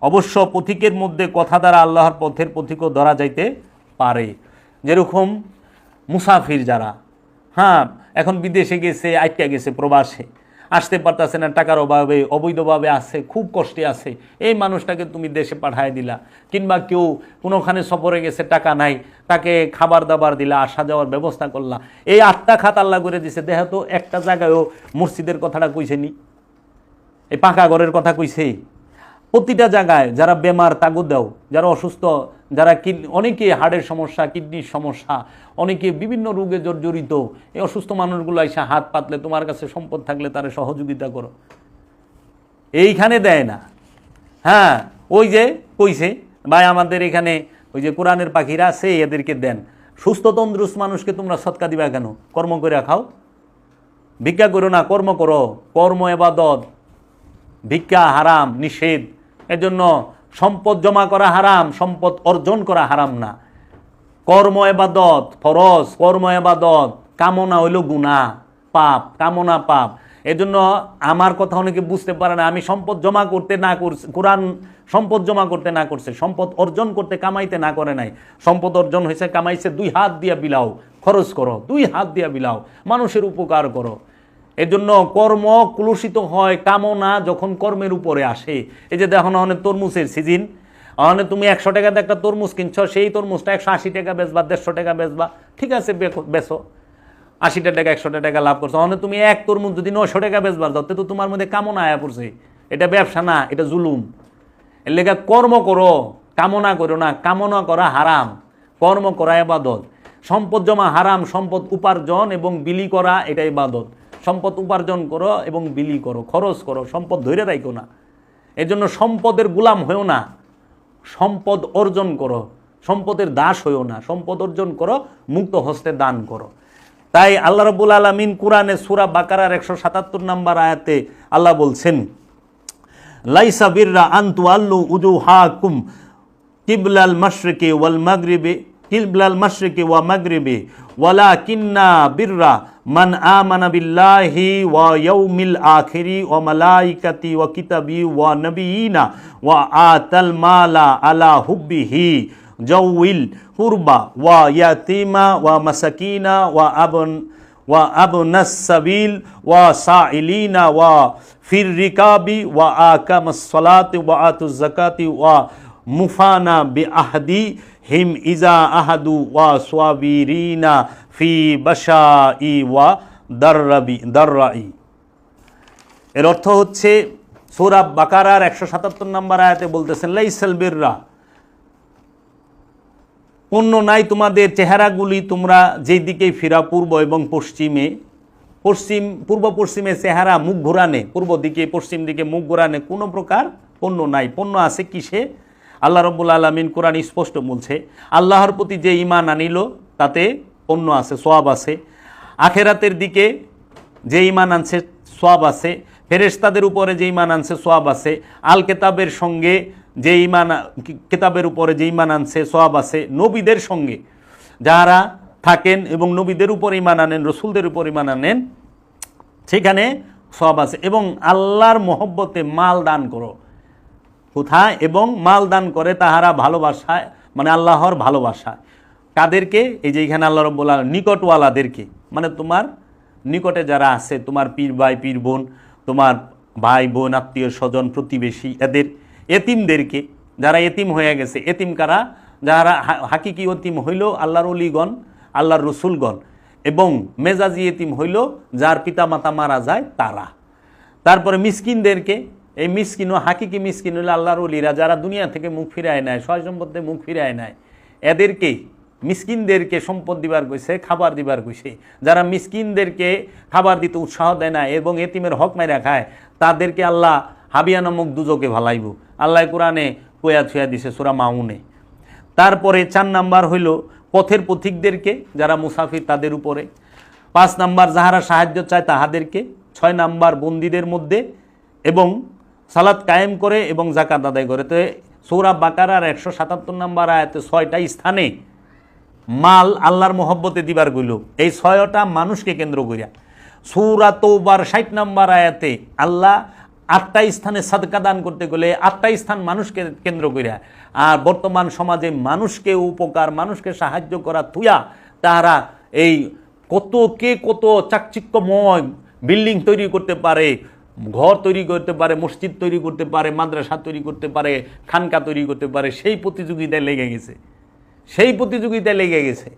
অবশ্য পথিকের মধ্যে কথা দ্বারা আল্লাহর পথের পথিকও ধরা যাইতে পারে। যেরকম মুসাফির যারা, হ্যাঁ, এখন বিদেশে গেছে, আটকা গেছে, প্রবাসে আসতে পারতেছে না, টাকার অভাবে অবৈধভাবে আছে, খুব কষ্টে আছে, এই মানুষটাকে তুমি দেশে পাঠায় দিলা। কিংবা কেউ কোনোখানে সফরে গেছে, টাকা নাই, তাকে খাবার দাবার দিলা, আসা যাওয়ার ব্যবস্থা করলা। এই 8টা খাত আল্লাহ করে দিছে। দেখো তো একটা জায়গায়ও মসজিদের কথাটা কইছে নি, এই পাকা ঘরের কথা কইছে। প্রতিটা জায়গায় যারা বেমার তাগো দাও, যারা অসুস্থ, যারা অনেকে হাড়ের সমস্যা, কিডনির সমস্যা, অনেকে বিভিন্ন রোগে জর্জরিত, এই অসুস্থ মানুষগুলো এসে হাত পাতলে, তোমার কাছে সম্পদ থাকলে তারা সহযোগিতা করো, এইখানে দেয় না। হ্যাঁ, ওই যে কইছে ভাই আমাদের এখানে ওই যে কোরআনের পাখিরা আছে, এদেরকে দেন। সুস্থ তন্দ্রুস্ত মানুষকে তোমরা সৎকা দিবা কেন? কর্ম করে খাও, ভিক্ষা করো না, কর্ম করো। কর্ম ইবাদত, ভিক্ষা হারাম, নিষেধ। এজন্য সম্পদ জমা করা হারাম, সম্পদ অর্জন করা হারাম না। কর্ম ইবাদত ফরজ, কর্ম ইবাদত, কামনা হইল গুনাহ, পাপ, কামনা পাপ। এজন্য আমার কথা অনেকে বুঝতে পারে না। আমি সম্পদ জমা করতে না করছি, কোরআন সম্পদ জমা করতে না করছে, সম্পদ অর্জন করতে কামাইতে না করে নাই। সম্পদ অর্জন হয়েছে, কামাইছে, 2 হাত দিয়া বিলাও, খরচ করো, 2 হাত দিয়া বিলাও, মানুষের উপকার করো। এজন্য কর্ম কুলুষিত হয় কামনা যখন কর্মের উপরে আসে। এই যে দেখো না, অনেক তরমুজের সিজন, অনেক তুমি 100 টাকাতে একটা তরমুজ কিনছো, সেই তরমুজটা 180 টাকা বেচবা, 150 টাকা বেচবা, ঠিক আছে, বেচো, 80 টাকা 100 টাকা লাভ করছো। অনেক তুমি এক তরমুজ যদি 900 টাকা বেচবার দাও, তো তোমার মধ্যে কামনা আয়া পড়ছে। এটা ব্যবসা না, এটা জুলুম। এর লেগে কর্ম করো, কামনা করো না। কামনা করা হারাম, কর্ম করা ইবাদত। সম্পদ জমা হারাম, সম্পদ উপার্জন এবং বিলি করা এটা ইবাদত। সম্পদ উপার্জন করো এবং বিলি করো, খরচ করো, সম্পদ ধরে রাখো না। এজন্য সম্পদের গোলাম হয়েও না, সম্পদ অর্জন করো, সম্পদের দাস হয়েও না, সম্পদ অর্জন করো, মুক্ত হস্তে দান করো। তাই আল্লাহ রাব্বুল আলামিন কোরআনে সূরা বাকারার 177 নম্বর আয়াতে আল্লাহ বলছেন, লাইসা বিররা আন তুআল্লু উজুহাকুম কিবলাল মাশরিকি ওয়াল মাগরিবি, কিবলাল মাশরিকি ওয়া মাগরিবি ওয়ালাকিন্না বিররা মান আমানা বিল্লাহি ওয়া ইয়াউমিল আখিরি ওয়া মালাইকাতি ওয়া কিতাবি ওয়া নবিয়িনা ওয়া আতাল মালা আলা হুব্বিহি জাউইল কুরবা ওয়া ইয়াতিমা ওয়া মাসাকিনা ওয়া আবনাস সাবিল ওয়া সাইলিনা ওয়া ফির রিকাবি ওয়া আকামাস সালাতি ওয়া আতুজ যাকাতি ওয়া মুফানা বিআহদি হিম ইজা আহাদু ওয়া সাবিরিনা ফি বাশাই ওয়া দাররাই। এর অর্থ হচ্ছে সূরা বাকারার 177 নম্বর আয়াতে বলতেছেন, লাইসাল বিররা, পণ্য নাই তোমাদের চেহারাগুলি তোমরা যেই দিকেই ফিরা, পূর্ব এবং পশ্চিমে, পূর্ব পশ্চিমে চেহারা মুখ ঘোরানে, পূর্ব দিকে পশ্চিম দিকে মুখ ঘোরানে কোনো প্রকার পণ্য নাই। পণ্য আছে কিসে? আল্লাহ রাব্বুল আলামিন কোরআন স্পষ্ট বলছে, আল্লাহর প্রতি যে ঈমান আনিল তাতে পণ্য আছে, সওয়াব আছে। আখেরাতের দিকে যে ঈমান আনছে সওয়াব আছে। ফেরেশতাদের উপরে যে ঈমান আনছে সওয়াব আছে। আল কিতাবের সঙ্গে যে ঈমান, কিতাবের উপরে যে ঈমান আনছে সওয়াব আছে। নবীদের সঙ্গে যারা থাকেন এবং নবীদের উপর ঈমান আনেন, রসুলদের উপর ঈমান আনেন, সেখানে সওয়াব আছে। এবং আল্লাহর মহব্বতে মাল দান করো। কোথায়? এবং মাল দান করে তাহারা ভালোবাসায়, মানে আল্লাহর ভালোবাসায়। কাদেরকে? এই যে এখানে আল্লাহ রাব্বুল আলামিন নিকটওয়ালাদেরকে, মানে তোমার নিকটে যারা আছে, তোমার পীর ভাই, পীর বোন, তোমার ভাই বোন, আত্মীয় স্বজন, প্রতিবেশী, এদের, এতিমদেরকে, যারা এতিম হয়ে গেছে। এতিম কারা? যারা হাকিকি এতিম হইল আল্লাহর ওলিগণ, আল্লাহর রসুলগণ, এবং মেজাজি এতিম হইল যার পিতা মাতা মারা যায় তারা। তারপরে মিসকিনদেরকে, এই মিসকিন ও হাকিকি মিসকিন হইল আল্লাহর ওলিরা, যারা দুনিয়া থেকে মুখ ফিরায় নেয়, সয় সম্পদে মুখ ফিরায় নেয়, এদেরকে মিসকিনদেরকে সম্পদ দিবার কইছে, খাবার দিবার কইছে। যারা মিসকিনদেরকে খাবার দিতে উৎসাহ দেয় না এবং এতিমের হক মাইরা খায়, তাদেরকে আল্লাহ হাবিয়া নামক দুজকে ভালাইব। আল্লাহ কোরআনে কয়া ছুয়া দিছে সূরা মাউনে। তারপরে 4 নাম্বার হইল পথের পথিকদেরকে, যারা মুসাফির তাদের উপরে। 5 নাম্বার যাহারা সাহায্য চায় তাহাদেরকে। 6 নাম্বার বন্দীদের মধ্যে, এবং সালাত কায়েম করে এবং যাকাত আদায় করে। তো সূরা বাকারার 177 নাম্বার আয়াতে 6টা স্থানে মাল আল্লাহর মহব্বতে দিবার গইল, এই 6টা মানুষকে কেন্দ্র করিয়া। সূরা তওবার 60 নাম্বার আয়াতে আল্লাহ 8টা স্থানে সাদকা দান করতে গেলে 8টা স্থান মানুষকে কেন্দ্র করিয়া। আর বর্তমান সমাজে মানুষকে উপকার, মানুষকে সাহায্য করা তুইয়া তারা এই কত চাকচিক্যময় বিল্ডিং তৈরি করতে পারে, ঘর তৈরি করতে পারে, মসজিদ তৈরি করতে পারে, মাদ্রাসা তৈরি করতে পারে, খানকা তৈরি করতে পারে, সেই প্রতিযোগিতায় লেগে গেছে।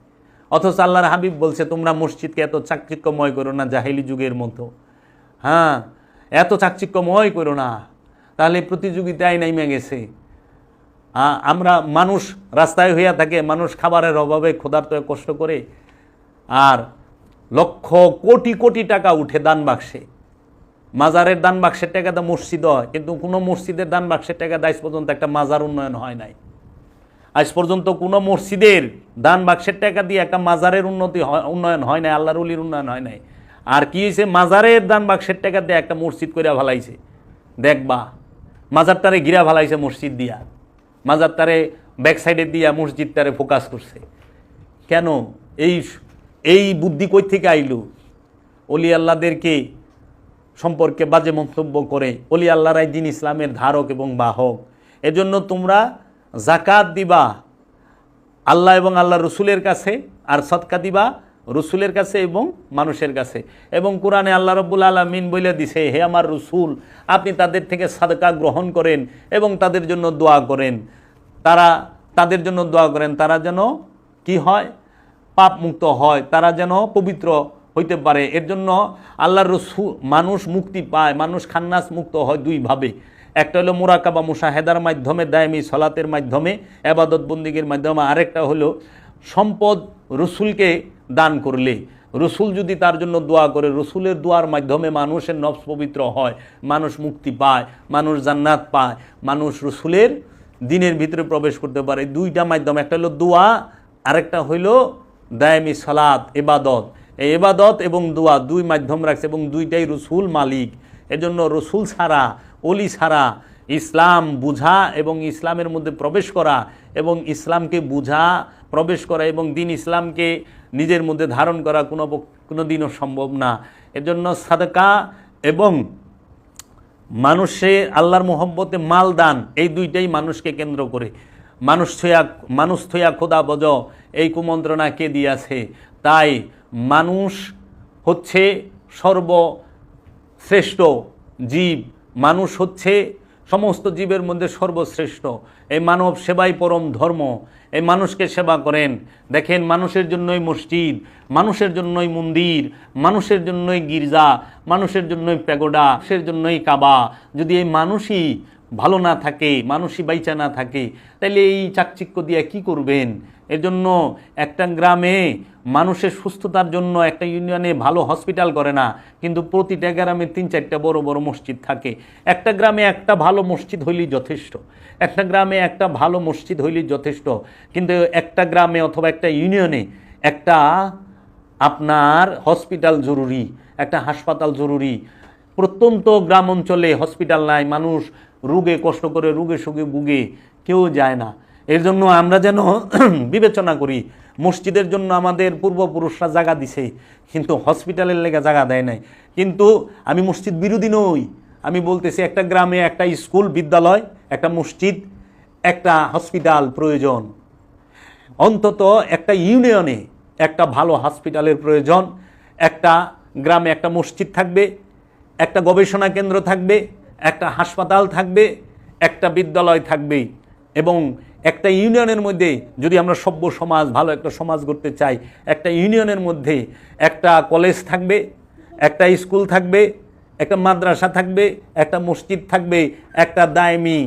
অথচ আল্লাহর হাবিব বলছে তোমরা মসজিদকে এত চাকচিক্যময় করো না জাহেলি যুগের মতো। হ্যাঁ, এত চাকচিক্যময় করো না, তাহলে প্রতিযোগিতায় নেমে গেছে। আমরা মানুষ রাস্তায় হইয়া থাকে, মানুষ খাবারের অভাবে ক্ষুধার্ত কষ্ট করে, আর লক্ষ কোটি টাকা উঠে দান বাক্সে। মাজারের দান বাক্সের টাকা তো মসজিদ হয়, কিন্তু কোনো মসজিদের দান বাক্সের টাকা আজ পর্যন্ত একটা মাজার উন্নয়ন হয় নাই। আজ পর্যন্ত কোনো মসজিদের দান বাক্সের টাকা দিয়ে একটা মাজারের উন্নয়ন হয় নাই, আল্লাহর ওলির উন্নয়ন হয় নাই। আর কি হয়েছে, মাজারের দান বাক্সের টাকা দিয়ে একটা মসজিদ করে ভালাইছে। দেখবা মাজারটারে ঘিরা ভালাইছে মসজিদ দিয়া, মাজারটারে ব্যাক সাইডে দিয়া মসজিদটারে ফোকাস করছে। কেন? এই বুদ্ধি কই থেকে আইলো? অলি আল্লাহদেরকে সম্পর্কে বাজে মন্তব্য করে। অলি আল্লাহরাই দ্বীন ইসলামের ধারক এবং বাহক। এজন্য তোমরা যাকাত দিবা আল্লাহ এবং আল্লাহ রসুলের কাছে, আর সদকা দিবা রসুলের কাছে এবং মানুষের কাছে। এবং কোরআনে আল্লাহ রাব্বুল আলামিন বলে দিছে, হে আমার রসুল, আপনি তাদের থেকে সাদকা গ্রহণ করেন এবং তাদের জন্য দোয়া করেন। তাদের জন্য দোয়া করেন, তারা যেন কি হয়, পাপ মুক্ত হয়, তারা যেন পবিত্র হইতে পারে। এর জন্য আল্লাহর রসুল, মানুষ মুক্তি পায়, মানুষ খান্নাস মুক্ত হয় দুইভাবে। একটা হলো মুরাকাবা মুশাহেদার মাধ্যমে, দায়মি সলাতের মাধ্যমে, ইবাদত বন্দিগির মাধ্যমে। আরেকটা হলো সম্পদ রসুলকে দান করলে, রসুল যদি তার জন্য দোয়া করে, রসুলের দোয়ার মাধ্যমে মানুষের নফস পবিত্র হয়, মানুষ মুক্তি পায়, মানুষ জান্নাত পায়, মানুষ রসুলের দিনের ভিতরে প্রবেশ করতে পারে। দুইটা মাধ্যম, একটা হলো দোয়া, আরেকটা হইল দায়মি সলাত, ইবাদত। এই ইবাদত এবং দোয়া দুই মাধ্যম রাখছে, এবং দুইটাই রসুল মালিক। এজন্য রসুল ছাড়া, অলি ছাড়া ইসলাম বুঝা এবং ইসলামের মধ্যে প্রবেশ করা, এবং ইসলামকে বুঝা, প্রবেশ করা এবং দিন ইসলামকে নিজের মধ্যে ধারণ করা কোনো দিনও সম্ভব না। এজন্য সাদকা এবং আল্লাহর মোহব্বতে মাল দান, এই দুইটাই মানুষকে কেন্দ্র করে। মানুষ থইয়া খোদা বজ, এই কুমন্ত্রণা কে দিয়াছে? তাই মানুষ হচ্ছে সর্বশ্রেষ্ঠ জীব, মানুষ হচ্ছে সমস্ত জীবের মধ্যে সর্বশ্রেষ্ঠ। এই মানব সেবাই পরম ধর্ম। এই মানুষকে সেবা করেন। দেখেন, মানুষের জন্যই মসজিদ, মানুষের জন্যই মন্দির, মানুষের জন্যই গির্জা, মানুষের জন্যই প্যাগোডা, মানুষের জন্যই কাবা। যদি এই মানুষই ভালো না থাকে, মানুষই বাইচা না থাকে, তাহলে এই চাকচিক্য দিয়ে কি করবেন? এজন্য একটা গ্রামে মানুষের সুস্থতার জন্য একটা ইউনিয়নে ভালো হসপিটাল করে না, কিন্তু প্রতিটা গ্রামে 3-4টা বড় বড় মসজিদ থাকে। একটা গ্রামে একটা ভালো মসজিদ হইলেই যথেষ্ট, একটা গ্রামে একটা ভালো মসজিদ হইলেই যথেষ্ট। কিন্তু একটা গ্রামে অথবা একটা ইউনিয়নে একটা আপনার হসপিটাল জরুরি, একটা হাসপাতাল জরুরি। প্রত্যন্ত গ্রাম অঞ্চলে হসপিটাল নাই, মানুষ রোগে কষ্ট করে, রোগে শোকে ভুগে, কেউ যায় না। এর জন্য আমরা যেন বিবেচনা করি, মসজিদের জন্য আমাদের পূর্বপুরুষরা জায়গা দিছে, কিন্তু হসপিটালের লেগে জায়গা দেয় নাই। কিন্তু আমি মসজিদ বিরোধী নই, আমি বলতেছি একটা গ্রামে একটা স্কুল, বিদ্যালয়, একটা মসজিদ, একটা হসপিটাল প্রয়োজন। অন্তত একটা ইউনিয়নে একটা ভালো হসপিটালের প্রয়োজন। একটা গ্রামে একটা মসজিদ থাকবে, একটা গবেষণা কেন্দ্র থাকবে, একটা হাসপাতাল থাকবে, একটা বিদ্যালয় থাকবে। এবং একটা ইউনিয়নের মধ্যে যদি আমরা সভ্য সমাজ, ভালো একটা সমাজ গড়তে চাই, একটা ইউনিয়নের মধ্যে একটা কলেজ থাকবে, একটা স্কুল থাকবে, একটা মাদ্রাসা থাকবে, একটা মসজিদ থাকবে, একটা দায়মি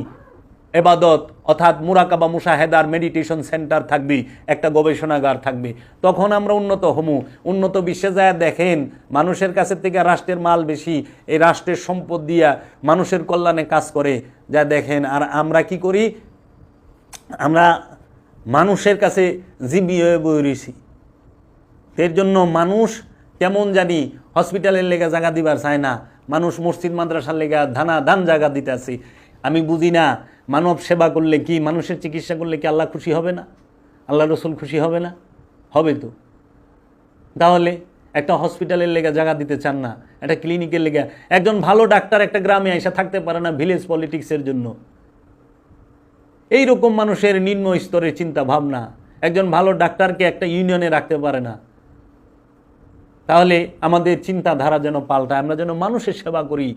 এবাদত অর্থাৎ মুরাকাবা মুশাহেদার মেডিটেশন সেন্টার থাকবে, একটা গবেষণাগার থাকবে। তখন আমরা উন্নত হমু। উন্নত বিশ্বে যায় দেখেন মানুষের কাছে থেকে রাষ্ট্রের মাল বেশি, এই রাষ্ট্রের সম্পদ দিয়া মানুষের কল্যাণে কাজ করে যা দেখেন। আর আমরা কি করি? আমরা মানুষের কাছে জীবী হয়ে বয়ে রয়েছি। এর জন্য মানুষ কেমন জানি হসপিটালের লেগে জায়গা দিবার চায় না, মানুষ মসজিদ মাদ্রাসার লেগে ধান জায়গা দিতে আছে। আমি বুঝি না মানব সেবা করলে কি, মানুষের চিকিৎসা করলে কি আল্লাহ খুশি হবে না? আল্লাহ রসুল খুশি হবে না? হবে তো। তাহলে একটা হসপিটালের লেগে জায়গা দিতে চান না, একটা ক্লিনিকের লেগে। একজন ভালো ডাক্তার একটা গ্রামে এসে থাকতে পারে না ভিলেজ পলিটিক্সের জন্য। এইরকম মানুষের নিম্ন স্তরের চিন্তা ভাবনা। একজন ভালো ডাক্তারকে একটা ইউনিয়নে রাখতে পারে না। তাহলে আমাদের চিন্তাধারা যেন পাল্টায়, আমরা যেন মানুষের সেবা করি।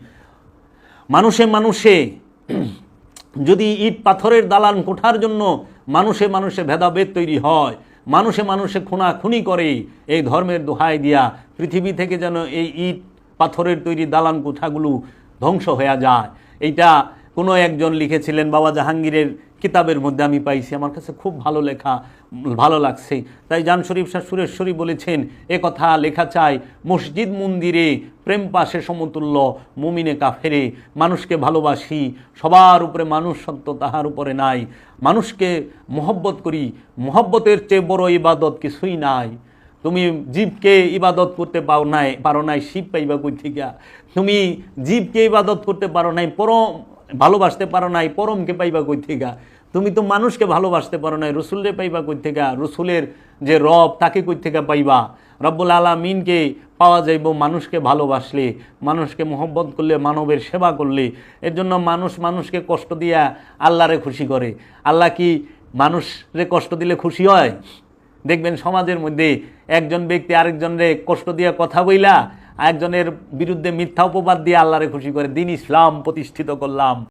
মানুষে যদি ইট পাথরের দালান কোঠার জন্য মানুষে ভেদাভেদ তৈরি হয়, মানুষে খুনাখুনি করে, এই ধর্মের দোহাই দিয়া পৃথিবী থেকে যেন এই ইট পাথরের তৈরি দালান কোঠাগুলো ধ্বংস হয়ে যায়। এইটা কোনো একজন লিখেছিলেন বাবা জাহাঙ্গীরের কিতাবের মধ্যে আমি পাইছি, আমার কাছে খুব ভালো লেখা, ভালো লাগছে। তাই জান শরীফ শাহ সুরেশ্বরী বলেছেন, এ কথা লেখা চাই মসজিদ মন্দিরে প্রেম পাশে সমতুল্য মুমিনে কাফেরে। মানুষকে ভালোবাসি, সবার উপরে মানুষ সত্য, তাহার উপরে নাই। মানুষকে মহব্বত করি, মহব্বতের চেয়ে বড় ইবাদত কিছুই নাই। তুমি জীবকে ইবাদত করতে পারো নাই শিব পাইবা কই থেকে? তুমি জীবকে ইবাদত করতে পারো নাই, পরম ভালোবাসতে পারো নাই, পরমকে পাইবা কই থেকে? তুমি তো মানুষকে ভালোবাসতে পারো নাই, রসুলরে পাইবা কই থেকে? রসুলের যে রব তাকে কই থেকে পাইবা? রব্বুল আলামিনকে পাওয়া যাইব মানুষকে ভালোবাসলে, মানুষকে মহব্বত করলে, মানবের সেবা করলে। এর জন্য মানুষকে কষ্ট দিয়া আল্লাহরে খুশি করে। আল্লাহ কি মানুষরে কষ্ট দিলে খুশি হয়? দেখবেন সমাজের মধ্যে একজন ব্যক্তি আরেকজনের কষ্ট দিয়ে কথা বইলা একজনের বিরুদ্ধে মিথ্যা অপবাদ দিয়ে আল্লাহরে খুশি করে। দিন ইসলাম প্রতিষ্ঠিত করলাম।